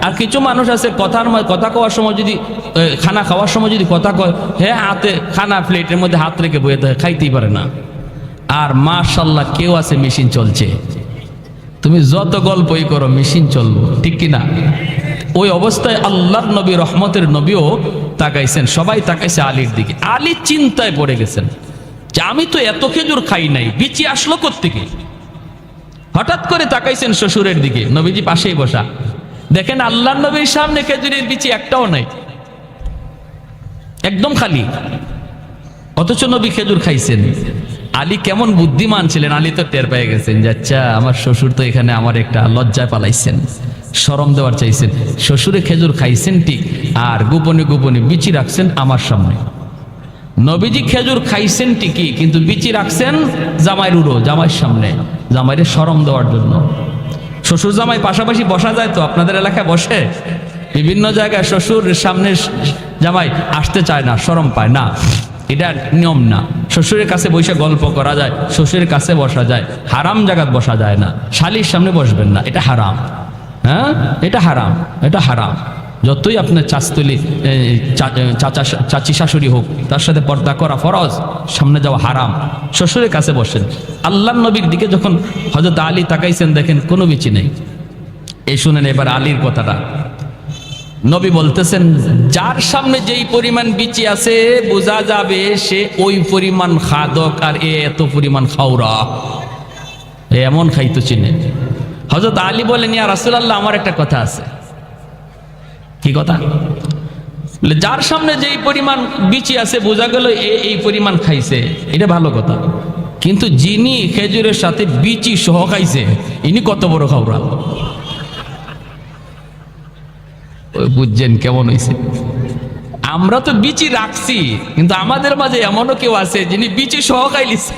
আর কিছু মানুষ আছে কথা কওয়ার সময় যদি, খানা খাওয়ার সময় যদি কথা কয়, হ্যাঁ হাতে খানা প্লেটের মধ্যে হাত রেখে বয়ে থাকে, খাইতেই পারে না। আর মাশাআল্লাহ কেউ আছে মেশিন চলছে, তুমি যত গল্পই করো মেশিন চলবো, ঠিক কিনা? ওই অবস্থায় আল্লাহর নবী, রহমতের নবীও তাকাইছেন, সবাই তাকাইছে আলীর দিকে। আলী চিন্তায় পড়ে গেছেন যে আমি তো এত খেজুর খাই নাই, বিচি আসলো কোত্থেকে? হঠাৎ করে তাকাইছেন শ্বশুরের দিকে, নবীজি পাশেই বসা, দেখেন আল্লাহর নবীর সামনে খেজুরের বিচি একটাও নাই, একদম খালি, অথচ নবী খেজুর খাইছেন। আলী কেমন বুদ্ধিমান ছিলেন, আলী তো টের পেয়ে গেছেন যে আচ্ছা আমার শ্বশুর তো এখানে আমার একটা লজ্জায় পালাইছেন, শরম দেওয়ার চাইছেন। শ্বশুরে খেজুর খাইছেন ঠিক, আর গোপনে গোপনে বিচি রাখছেন আমার সামনে। নবীজি খেজুর খাইছেন ঠিকই, কিন্তু বিচি রাখছেন জামাইয়ের উড়ো, জামাইয়ের সামনে, জামাইরে শরম দেওয়ার জন্য। শ্বশুর জামাই পাশাপাশি বসা যায় তো? আপনাদের এলাকায় বসে? বিভিন্ন জায়গায় শ্বশুর সামনে জামাই আসতে চায় না, শরম পায় না, এটা নিয়ম না। শ্বশুরের কাছে বসে গল্প করা যায়, শ্বশুরের কাছে বসা যায়, হারাম জায়গায় বসা যায় না। শালির সামনে বসবেন না, এটা হারাম। হ্যাঁ, এটা হারাম, এটা হারাম। যতই আপনার চাচতলি চাচি শাশুড়ি হোক, তার সাথে পর্দা করা ফরজ, সামনে যাওয়া হারাম। শ্বশুরের কাছে বসেন। আল্লাহর নবীর দিকে যখন হযরত আলী তাকাইছেন, দেখেন কোনো বিচি নেই। এই শুনেন এবার আলীর কথাটা। নবী বলতেছেন, যার সামনে যেই পরিমাণ বিচি আছে বোঝা যাবে সে ওই পরিমাণ খাদক, আর এত পরিমাণ খাওরা, এমন খাইতো চিনে। হযরত আলী বলেন, ইয়া রাসূলুল্লাহ, আমার একটা কথা আছে। কি কথা? যার সামনে যেই পরিমাণ বিচি আছে বোঝা গেল এই পরিমাণ খাইছে, এটা ভালো কথা, কিন্তু যিনি খেজুরের সাথে বিচি সহ খাইছে ইনি কত বড় খাওরা। বুঝছেন কেমন হয়েছে? আমরা তো বিচি রাখছি, কিন্তু আমাদের মাঝে এমনও কেউ আছে যিনি বিচি সহ খাইলিছে।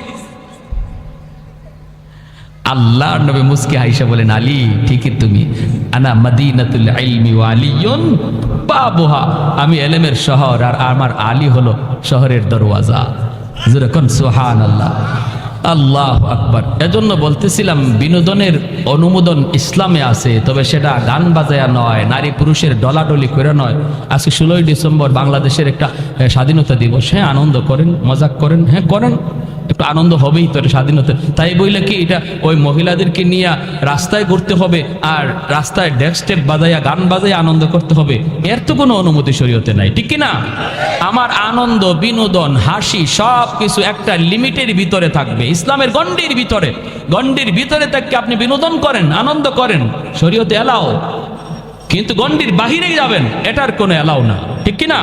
আল্লাহর নবী মুস্কি হাইসা বলেন, আলী ঠিকই তুমি, আনা মদিনাতুল ইলমি ওয়া আলিয়ুন বাবুহা, আমি ইলমের শহর আর আমার আলী হলো শহরের দরওয়াজা। যেরকম সুবহানাল্লাহ, আল্লাহু আকবার। এজন্য বলতেছিলাম বিনোদনের অনুমোদন ইসলামে আছে, তবে সেটা গান বাজায়া নয়, নারী পুরুষের ডলাডলি করে নয়। আজকে 16ই ডিসেম্বর বাংলাদেশের একটা স্বাধীনতা দিবস, হ্যাঁ আনন্দ করেন, মজাক করেন, হ্যাঁ করেন, একটু আনন্দ হবেই তো স্বাধীনতা। তাই বইলে কি এটা ওই মহিলাদেরকে নিয়ে রাস্তায় ঘুরতে হবে আর রাস্তায় ডেস্ক স্টেপ বাজাইয়া গান বাজাইয়া আনন্দ করতে হবে? এর তো কোনো অনুমতি শরীয়তে নাই, ঠিক কিনা? আমার আনন্দ, বিনোদন, হাসি সব কিছু একটা লিমিটের ভিতরে থাকবে, ইসলামের গণ্ডির ভিতরে। গণ্ডির ভিতরে থাকতে আপনি বিনোদন করেন, আনন্দ করেন, শরীয়তে এলাও, কিন্তু গণ্ডির বাহিরেই যাবেন এটার কোনো এলাও না, ঠিক কিনা?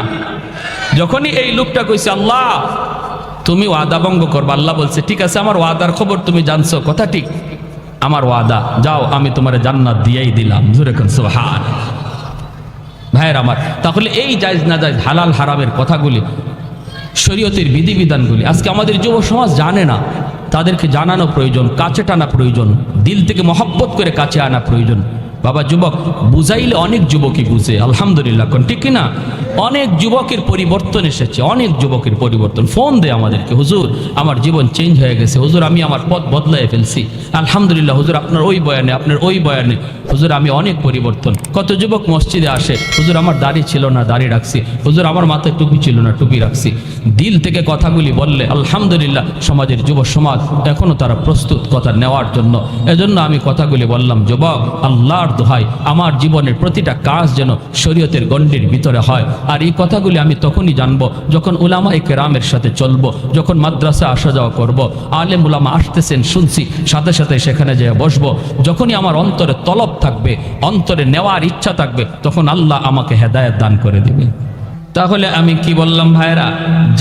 যখনই এই লোকটা কইছে আল্লাহ তুমি ওয়াদা ভঙ্গ করবা, আল্লাহ বলছে ঠিক আছে, আমার ওয়াদার খবর তুমি জানছো, কথা ঠিক, আমার ওয়াদা, যাও আমি তোমার জান্নাত দিয়েই দিলাম। জোরে কোন সুবহান। ভাইয়ের আমার, তাহলে এই জায়েজ না জায়েজ, হালাল হারামের কথাগুলি, শরীয়তের বিধিবিধানগুলি আজকে আমাদের যুব সমাজ জানে না। তাদেরকে জানানো প্রয়োজন, কাছে টানা প্রয়োজন, দিল থেকে মহব্বত করে কাছে আনা প্রয়োজন। বাবা যুবক, বুঝাইলে অনেক যুবকই বুঝে, আলহামদুলিল্লাহ, কোন ঠিক কিনা? অনেক যুবকের পরিবর্তন এসেছে, অনেক যুবকের পরিবর্তন। ফোন দেয় আমাদেরকে, হুজুর আমার জীবন চেঞ্জ হয়ে গেছে, হুজুর আমি আমার পথ বদলায় ফেলছি, আলহামদুলিল্লাহ হুজুর আপনার ওই বয়ানে, আপনার ওই বয়ানে হুজুর আমি অনেক পরিবর্তন। কত যুবক মসজিদে আসে, হুজুর আমার দাড়ি ছিল না, দাড়ি রাখছি, হুজুর আমার মাথায় টুপি ছিল না, টুপি রাখছি। দিল থেকে কথাগুলি বললে আলহামদুলিল্লাহ সমাজের যুব সমাজ এখনো তারা প্রস্তুত কথা নেওয়ার জন্য। এজন্য আমি কথাগুলি বললাম, যুবক আল্লাহর দোহাই আমার জীবনের প্রতিটা কাজ যেন শরীয়তের গণ্ডির ভিতরে হয়। আর এই কথাগুলি আমি তখনই জানবো যখন উলামায়ে কেরামের সাথে চলবো, যখন মাদ্রাসা আসা যাওয়া করব, আলেম উলামা আসতেছেন শুনছি, সাথে সাথে সেখানে যেয়ে বসবো। যখনই আমার অন্তরে তলব থাকবে, অন্তরে নেওয়ার ইচ্ছা থাকবে, তখন আল্লাহ আমাকে হেদায়েত দান করে দিবে। তাহলে আমি কি বললাম ভাইরা?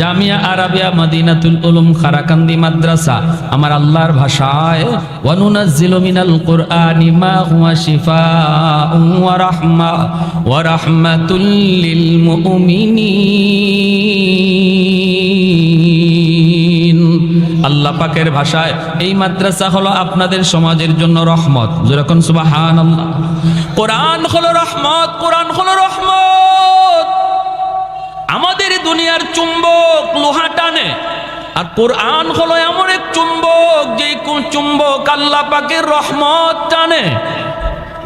জামিয়া আরাবিয়া মদিনাতুল উলুম খারাকান্দি মাদ্রাসা আমার আল্লাহর ভাষায়, ওয়া নুনাজ্জিলু মিনাল কুরআনি মা হুয়া শিফাউন ওয়া রাহমাতুল লিল মুমিনিন। আল্লাহ পাকের ভাষায় এই মাদ্রাসা হলো আপনাদের সমাজের জন্য রহমত। যেরকম সুবহানাল্লাহ। কোরআন হলো রহমত, কোরআন হলো রহমত। আমাদের দুনিয়ার চুম্বক আর কোরআন হলো এমন এক চুম্বক, যেই চুম্বক আল্লাহ পাকের রহমত টানে।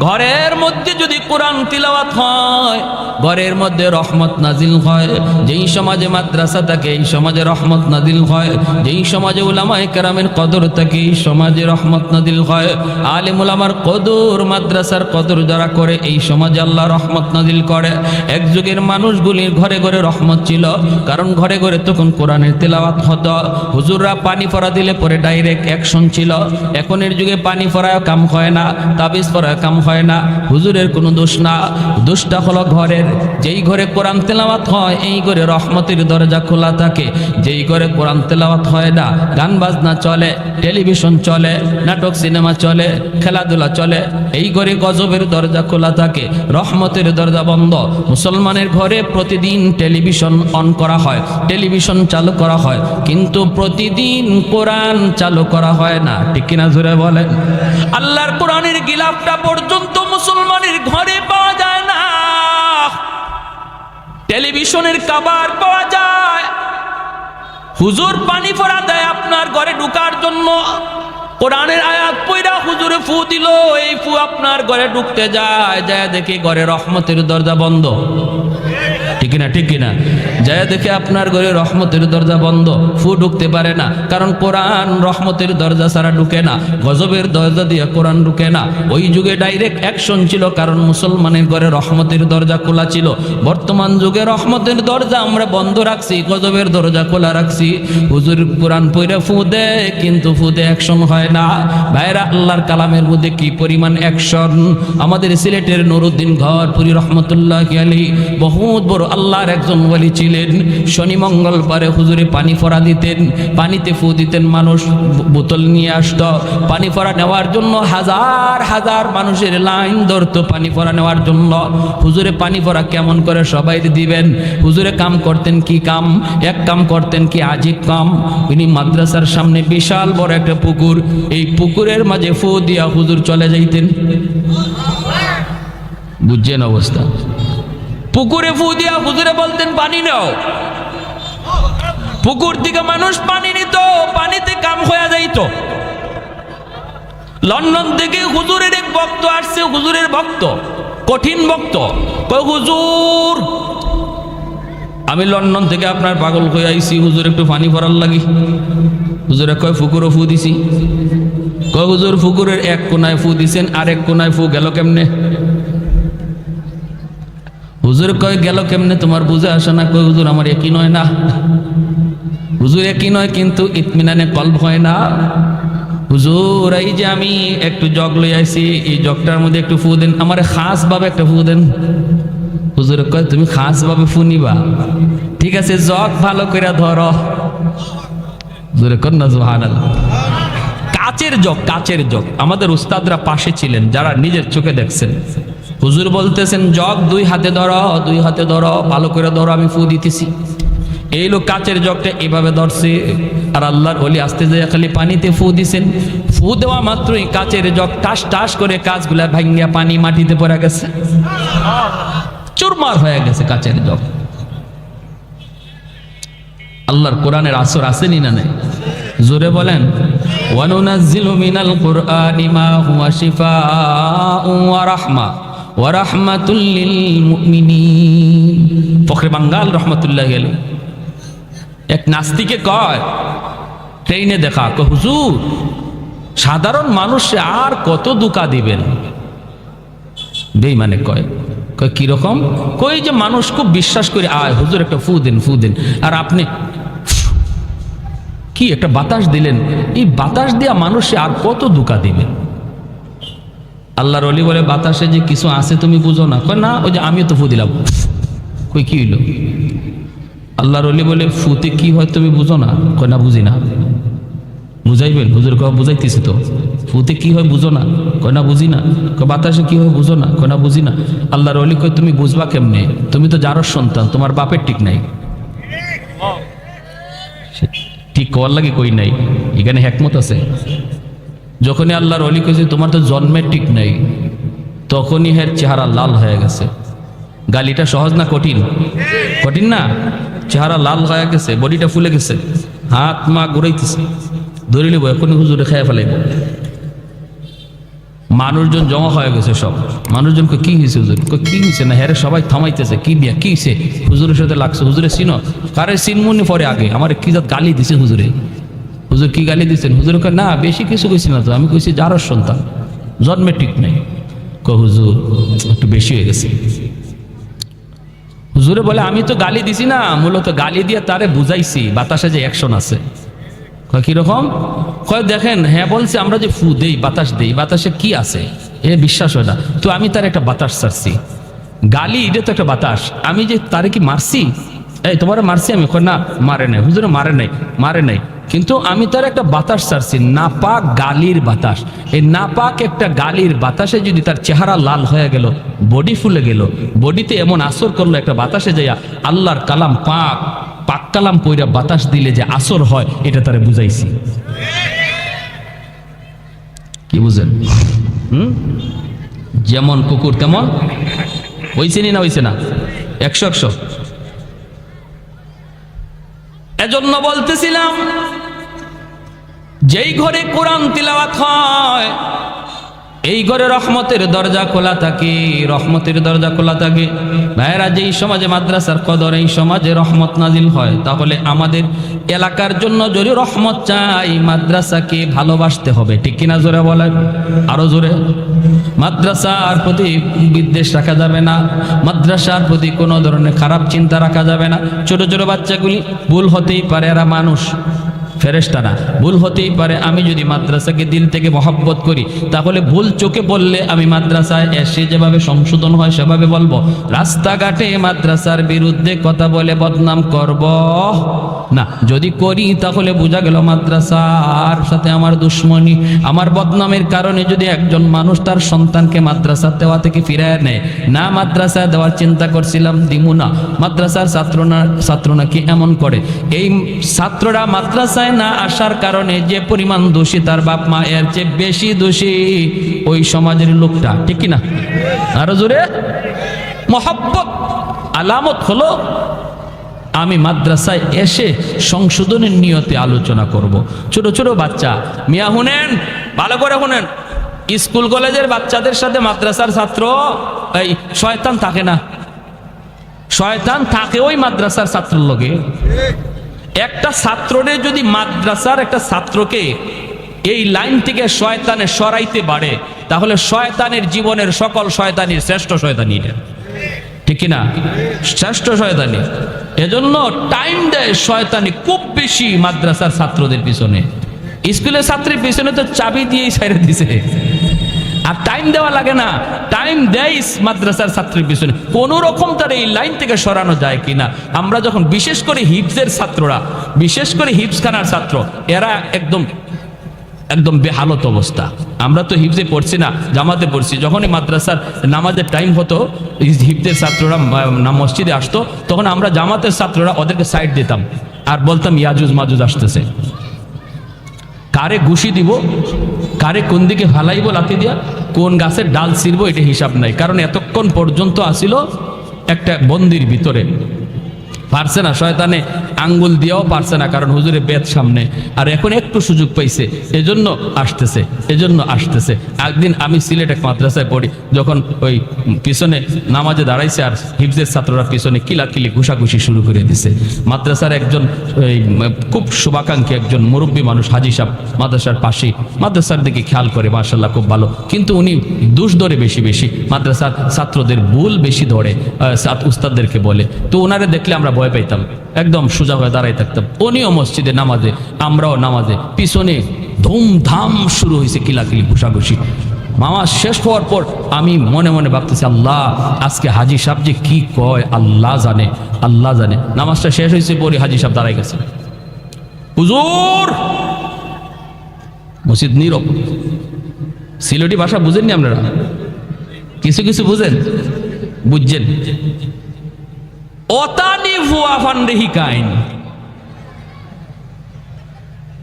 ঘরের মধ্যে যদি কোরআন তিলাওয়াত হয়, ঘরের মধ্যে রহমত নাজিল হয়। যেই সমাজে মাদ্রাসা থাকে, এই সমাজে রহমত নাজিল হয়। যেই সমাজে উলামায়ে কেরামের কদর থাকে, এই সমাজে রহমত নাজিল হয়। আলেম উলামার কদর, মাদ্রাসার কদর যারা করে, এই সমাজে আল্লাহ রহমত নাজিল করে। এক যুগের মানুষগুলির ঘরে ঘরে রহমত ছিল, কারণ ঘরে ঘরে তখন কোরআনের তিলাওয়াত হতো। হুজুররা পানি ফোড়া দিলে পরে ডাইরেক্ট অ্যাকশন ছিল। এখনের যুগে পানি ফোড়ায় কাম হয় না, তাবিজ ফোড়ায় কাম হয় না। হুজুরের কোনো দোষ না, দোষটা হলো ঘরের। যেই ঘরে কোরআন তেলাওয়াত হয়, এই ঘরে রহমতের দরজা খোলা থাকে। যেই ঘরে কোরআন তেলাওয়াত হয় না, গান বাজনা চলে, টেলিভিশন চলে, নাটক সিনেমা চলে, খেলাধুলা চলে, এই ঘরে গজবের দরজা খোলা থাকে, রহমতের দরজা বন্ধ। মুসলমানের ঘরে প্রতিদিন টেলিভিশন অন করা হয়, টেলিভিশন চালু করা হয়, কিন্তু প্রতিদিন কোরআন চালু করা হয় না। ঠিক কিনা জোরে বলেন? আল্লাহর কোরআনের গিলাফটা পর্যন্ত মুসলমানের ঘরে পাওয়া যায় না। টেলিভিশনের কাবার পাওয়া যায়। হুজুর পানি ফোড়া দেয় আপনার ঘরে ঢুকার জন্য, কোরআনের আয়াত পড়া হুজুরে ফু দিল, এই ফু আপনার ঘরে ঢুকতে যায়, যায় দেখে ঘরে রহমতের দরজা বন্ধ। ঠিক না? ঠিক কিনা? যায় দেখে আপনার ঘরে রহমতের দরজা বন্ধ, ফু ঢুকতে পারে না, কারণ কোরআন রহমতের দরজা ছাড়া ঢুকে না, গজবের দরজা দিয়ে কোরআন ঢুকে না। ওই যুগে ডাইরেক্ট অ্যাকশন ছিল, কারণ মুসলমানের ঘরে রহমতের দরজা খোলা ছিল। বর্তমান যুগে রহমতের দরজা আমরা বন্ধ রাখছি, গজবের দরজা খোলা রাখছি। হুজুর কোরআন পড়ে ফু দেয়, কিন্তু ফুতে অ্যাকশন হয় না। ভাইরা, আল্লাহর কালামের মধ্যে কি পরিমাণ অ্যাকশন! আমাদের সিলেটের নুরুদ্দিন ঘরপুরি রহমতুল্লাহি আলাইহি বহুত বড় আল্লাহর একজন ওলি ছিলেন। শনি মঙ্গলবারে হুজুরে পানি ফোড়া দিতেন, পানিতে ফু দিতেন, মানুষ বোতল নিয়ে আসতো পানি ফোড়া নেওয়ার জন্য। হাজার হাজার মানুষের লাইন ধরতো পানি ফোড়া নেওয়ার জন্য। হুজুরে পানি ফোড়া কেমন করে সবাই দিবেন? হুজুরে কাম করতেন কি কাম? এক কাম করতেন কি আজীব কাম। উনি মাদ্রাসার সামনে বিশাল বড় একটা পুকুর, এই পুকুরের মাঝে ফু দিয়া হুজুর চলে যাইতেন। বুঝছেন অবস্থা? পুকুরে ফু দিয়া হুজুরে বলতেন পানি নাও। পুকুর থেকে মানুষ পানি নিত, পানিতে কাম হয়ে যাইত। লন্ডন থেকে হুজুরের এক ভক্ত আসছে, হুজুরের ভক্ত, কঠিন ভক্ত। কয় হুজুর, আমি লন্ডন থেকে আপনার পাগল হয়ে আইছি, হুজুর একটু পানি ভরার লাগি। হুজুরে কয় পুকুরও ফু দিছি। কয় হুজুর, পুকুরের এক কোনায় ফু দিছেন, আর এক কোনায় ফু গেল কেমনে? হুজুর কয় গেল কেমনে তোমার বুঝে আসে না? কয় হুজুর, আমার একই নয় না। হুজুর একই নয়, কিন্তু ইতমিনানে কলব হয় না। হুজুর, এই যে আমি একটু জগ লই আইছি, এই জগটার মধ্যে একটু ফু দেন, আমার খাস ভাবে একটা ফু দেন। হুজুর কয় তুমি খাস ভাবে ফু নিবা? ঠিক আছে, জগ ভালো করে ধরো। হুজুরে কন না সুবহানাল্লাহ। কাচের জগ, কাচের জগ। আমাদের উস্তাদরা পাশে ছিলেন, যারা নিজের চোখে দেখছেন। হুজুর বলতেছেন জগ দুই হাতে ধরো, দুই হাতে ধরো, ভালো করে ধরো, আমি ফু দিতেছি। এই লোক কাচের জগটা এভাবে ধরছে, আর আল্লাহর ওলি আস্তে যায় খালি পানিতে ফু দিছেন। ফু দেওয়া মাত্রই কাচের জগ টাস টাস করে কাচগুলা ভাঙ্গিয়া পানি মাটিতে পড়ে গেছে, চুরমার হয়ে গেছে কাচের জগ। আল্লাহর কোরআনের আসর আসেনি না নাই? জোরে বলেন। ওয়ানুনাজ্জিলু মিনাল কুরআনি মা হুয়া শিফাউন ওয়া রাহমা ওয়া রাহমাতুল লিল মুমিনিন। ফখরে বাঙ্গাল রহমাতুল্লাহি আলাইহি এক নাস্তিকে কয়, ট্রেনে দেখা, কয় হুজুর, সাধারণ মানুষে আর কত দুকা দিবেন? বেঈমানে কয়, কয় কিরকম? কই যে মানুষ খুব বিশ্বাস করে আয় হুজুর একটা ফু দেন, ফু দেন, আর আপনি কি একটা বাতাস দিলেন, এই বাতাস দিয়া মানুষে আর কত দুকা দিবেন? আল্লাহর ওলি বলে, বাতাসে যে কিছু আছে তুমি বুঝো না? কয় না, ওই যে আমিও তো ফু দিলাম। কই কি হইল? আল্লাহর ওলি বলে, ফুতে কি হয় তুমি বুঝো না? কয় না, বুঝি না। বুঝাইবেন? হুজুর কয় বুঝাইতেছি তো। ফুতে কি হয় বুঝো না? কয় না, বুঝি না। কয় বাতাসে কি হয় বুঝো না? কয় না, বুঝি না। আল্লাহর ওলি কয়, তুমি বুঝবা কেমনে? তুমি তো যারর সন্তান, তোমার বাপের ঠিক নাই। ঠিক কওয়ার লাগে কই নাই, এখানে হিকমত আছে। যখনই আল্লাহর ওলি কইছে তোমার তো জন্মের ঠিক নাই, তখনই হের চেহারা লাল হয়ে গেছে। গালিটা সহজ না কঠিন? কঠিন না? চেহারা লাল হয়ে গেছে, বডিটা ফুলে গেছে। হাত মা ঘুরাইতেছে, ধরে নিব এখনই হুজুরে খেয়ে ফেলাইব। মানুষজন জমা হয়ে গেছে সব। মানুষজনকে কি হয়েছে হুজুর? কি হয়েছে না? হ্যাঁ সবাই থামাইতেছে, কি বিয়া কি হয়েছে? হুজুরের সাথে লাগছে। হুজুরে চিনো? কারে চিনমুনি পরে আগে আমার কি জাত গালি দিছে হুজুরে। হুজুর কি গালি দিচ্ছেন? হুজুর না বেশি কিছু কইছি না তো, আমি কইছি যারও সন্তান জন্মে ঠিক নাই। হুজুর একটু বেশি হয়ে গেছে। হুজুরে বলে আমি তো গালি দিছি না, মূলত গালি দিয়ে তারে বুঝাইছি বাতাসে যে অ্যাকশন আছে। কিরকম? দেখেন, হ্যাঁ বলছে আমরা যে ফু দেই বাতাস দেই, বাতাসে কি আছে এ বিশ্বাস হয় না। তো আমি তার একটা বাতাস ছাড়ছি। গালি এটা তো একটা বাতাস। আমি যে তারে কি মারছি? এই তোমার মারছি আমি? না মারে নাই হুজুরে, মারে নাই কিন্তু আমি তার একটা বাতাস ছাড়ছি, নাপাক গালির বাতাস। এই নাপাক একটা গালির বাতাসে যদি তার চেহারা লাল হয়ে গেল, বডি ফুলে গেল, বডিতে এমন আসর করলো একটা বাতাসে যাইয়া আল্লাহর কালাম পাক কালাম পইরা বাতাস দিলে যে আসর হয়, এটা তারে বুঝাইছি। কি বুঝেন? যেমন কুকুর তেমন হইছে না? হইছে না? 100 এজন্য বলতেছিলাম, যেই ঘরে কোরআন তিলাওয়াত হয় এই ঘরে রহমতের দরজা খোলা থাকে, রহমতের দরজা খোলা থাকে। ভাইরা, যেই সমাজে মাদ্রাসার কদর, এই সমাজে রহমত নাজিল হয়, তাহলে আমাদের এলাকার জন্য যদি রহমত চাই, মাদ্রাসাকে ভালোবাসতে হবে। ঠিক কিনা? জোরে বলেন, আরো জোরে। মাদ্রাসার প্রতি বিদ্বেষ রাখা যাবে না, মাদ্রাসার প্রতি কোনো ধরনের খারাপ চিন্তা রাখা যাবে না। ছোট ছোট বাচ্চাগুলি ভুল হতেই পারে, এরা মানুষ, ফেরেশতা না, ভুল হতেই পারে। আমি যদি মাদ্রাসাকে দিল থেকে মহব্বত করি, তাহলে ভুল চোখে বললে আমি মাদ্রাসায় এসে যেভাবে সংশোধন হয় সেভাবে বলবো। রাস্তাঘাটে মাদ্রাসার বিরুদ্ধে কথা বলে বদনাম করব না। যদি করি তাহলে বোঝা গেল মাদ্রাসার সাথে আমার দুশ্মনী। আমার বদনামের কারণে যদি একজন মানুষ তার সন্তানকে মাদ্রাসা দেওয়া থেকে ফিরায় নেয়, না মাদ্রাসা দেওয়ার চিন্তা করছিলাম, দিমু না। মাদ্রাসার ছাত্র নাকি এমন করে, এই ছাত্ররা মাদ্রাসায় না আসার কারণে যে পরিমাণ দোষী তার বাপ মা, এর চেয়ে বেশি দোষী ওই সমাজের লোকটা। ঠিক কিনা? আরো জোরে। মহব্বত আলামত হলো আমি মাদ্রাসায় এসে সংশোধনের নিয়তে আলোচনা করব। ছোট ছোট বাচ্চা, মিয়া শুনেন, ভালো করে শুনেন, স্কুল কলেজের বাচ্চাদের সাথে মাদ্রাসার ছাত্র এই শয়তান থাকে না? শয়তান থাকে ওই মাদ্রাসার ছাত্রের লগে। একটা ছাত্ররে যদি মাদ্রাসার একটা ছাত্রকে এই লাইন থেকে শয়তানে সরাইতে পারে, তাহলে শয়তানের জীবনের সকল শয়তানির শ্রেষ্ঠ শয়তানি এটা। ঠিক কিনা? শ্রেষ্ঠ শয়তানি। এজন্য টাইম দেয় শয়তানি খুব বেশি মাদ্রাসার ছাত্রদের পিছনে। স্কুলের ছাত্রের পিছনে তো চাবি দিয়েই ছেড়ে দিছে, আর টাইম দেওয়া লাগে না। টাইম দেয় মাদ্রাসার ছাত্রের পিছনে, কোন রকম তার এই লাইন থেকে সরানো যায় কিনা। আমরা যখন বিশেষ করে হিফজের ছাত্ররা, বিশেষ করে হিফজখানার ছাত্র, এরা একদম বেহালত অবস্থা। আমরা তো হিফজে পড়ছি না, জামাতে পড়ছি। যখনই মাদ্রাসার নামাজের টাইম হতো, হিফজের ছাত্ররা মসজিদে আসতো, তখন আমরা জামাতের ছাত্ররা ওদেরকে সাইড দিতাম আর বলতাম ইয়াজুজ মাজুজ আসতেছে। কারে ঘুষি দিব, কারে কোন দিকে ফালাইব লাথি দিয়া, কোন গাছের ডাল ছিড়বো, এটা হিসাব নাই। কারণ এতক্ষণ পর্যন্ত আসিল একটা বন্দির ভিতরে, পারছে না, শয়তানে আঙ্গুল দিয়েও পারছে না, কারণ হুজুরে বেদ সামনে। আর এখন একটু সুযোগ পাইছে, এজন্য আসতেছে। একদিন আমি সিলেট এক মাদ্রাসায় পড়ি, যখন ওই পিছনে নামাজে দাঁড়াইছে আর হিফজের ছাত্ররা পিছনে কিলাকিলি ঘুষাঘুষি শুরু করে দিছে। মাদ্রাসার একজন খুব শুভাকাঙ্ক্ষী একজন মুরব্বী মানুষ, হাজি সাহেব, মাদ্রাসার পাশেই, মাদ্রাসার দিকে খেয়াল করে, মাশাআল্লাহ খুব ভালো, কিন্তু উনি দোষ ধরে বেশি মাদ্রাসার ছাত্রদের ভুল বেশি ধরে, উস্তাদদেরকে বলে। তো ওনারে দেখলে আমরা ভয় পাইতাম, একদম সোজা হয়ে দাঁড়াই থাকতাম। উনিও মসজিদে নামাজে, আমরাও নামাজে, পিছনে ধুমধাম শুরু হয়েছে কিলাকিলি ঘুষাঘুষি। নামাজ শেষ হওয়ার পর আমি মনে মনে ভাবতেছি, আল্লাহ আজকে হাজি সাহেব যে কি কয় আল্লাহ জানে। নামাজটা শেষ হয়েছে, পরে হাজি সাহেব দাঁড়াই গেছে। হুজুর, মসজিদ নীরব। সিলেটি ভাষা বুঝেননি আপনারা? কিছু কিছু বুঝছেন। ওতানি ফুয়া ফান্ডেহি কাইন,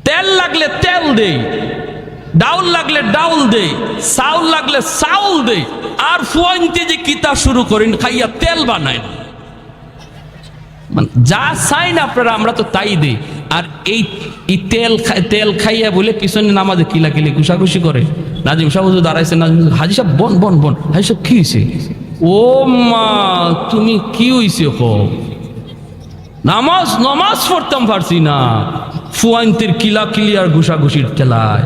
তেল লাগলে তেল দেই, ডাউল লাগলে ডাউল দেই, চাউল লাগলে চাউল দেই, আর ফুয়াইনতে যে কিতা শুরু করেন, খাইয়া তেল বানায় না। যা চাই না আপনারা, আমরা তো তাই দেই। আর এই তেল খাইয়া বলে পিছনে নামাজে কিলাকিলি ঘুষাঘুষি করে। নাজিম সাহেব হুজুর দাঁড়াইছে, হাজি সাহেব বন হাজি সাহেব কি হয়েছে? ও মা তুমি কি হয়েছে? নামাজ পড়তাম পারছি না, ফুয়াইনতের কিলাকিলি আর ঘুষাঘুষির খেলায়।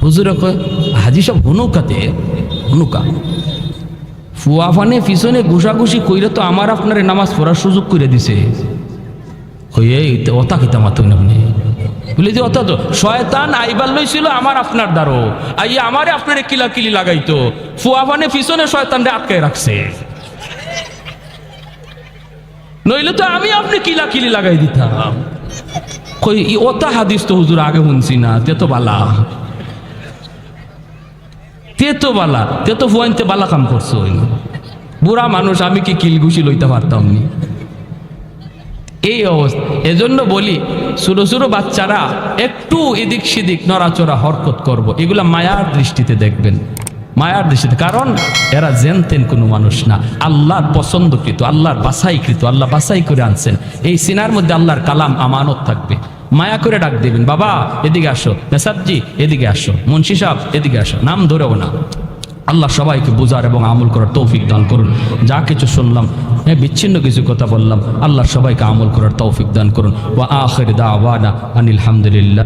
হুজুরে কয় হাজি সাহেব হনুকা ফুয়া ফানে পিছনে ঘুষাঘুষি কইরে তো আমার আপনারে নামাজ পড়ার সুযোগ করে দিছে। অতা কিতাম আপনি বলে যে অত তো শয়তান আইবার লইছিল আমার আপনার দ্বারো, আইয়া আমারে আপনারে কিলাকিলি লাগাইতো, ফুয়া ফানে পিছনে শয়তানরে আটকায় রাখছে, নইলে তো আমি আপনি কিলাকিলি লাগাই দিতাম। কই ওটা হাদিস তো হুজুর আগে শুনছি না, তে তো বালা ফুয়াইনতে বালা কাম করছো। বুড়া মানুষ, আমি কি কিলঘুষি লইতে পারতাম নি? এই অবস্থা। এজন্য বলি ছোট ছোট বাচ্চারা একটু এদিক সেদিক নড়াচড়া হরকত করব, এগুলা মায়ার দৃষ্টিতে দেখবেন, মায়ার দৃষ্টিতে। কারণ এরা জেনতেন কোনো মানুষ না, আল্লাহর পছন্দকৃত, আল্লাহর বাছাইকৃত, আল্লাহ বাছাই করে আনছেন। এই সিনার মধ্যে আল্লাহর কালাম আমানত থাকবে। মায়া করে ডাক দেবেন, বাবা এদিকে আসো, নেসাবজি এদিকে আসো, মুন্সি সাহেব এদিকে আসো, নাম ধরেও না। আল্লাহ সবাইকে বোঝার এবং আমল করার তৌফিক দান করুন। যা কিছু শুনলাম, বিচ্ছিন্ন কিছু কথা বললাম, আল্লাহ সবাইকে আমল করার তৌফিক দান করুন। ওয়া আখির দাওয়ানা আনিল হামদুলিল্লাহ।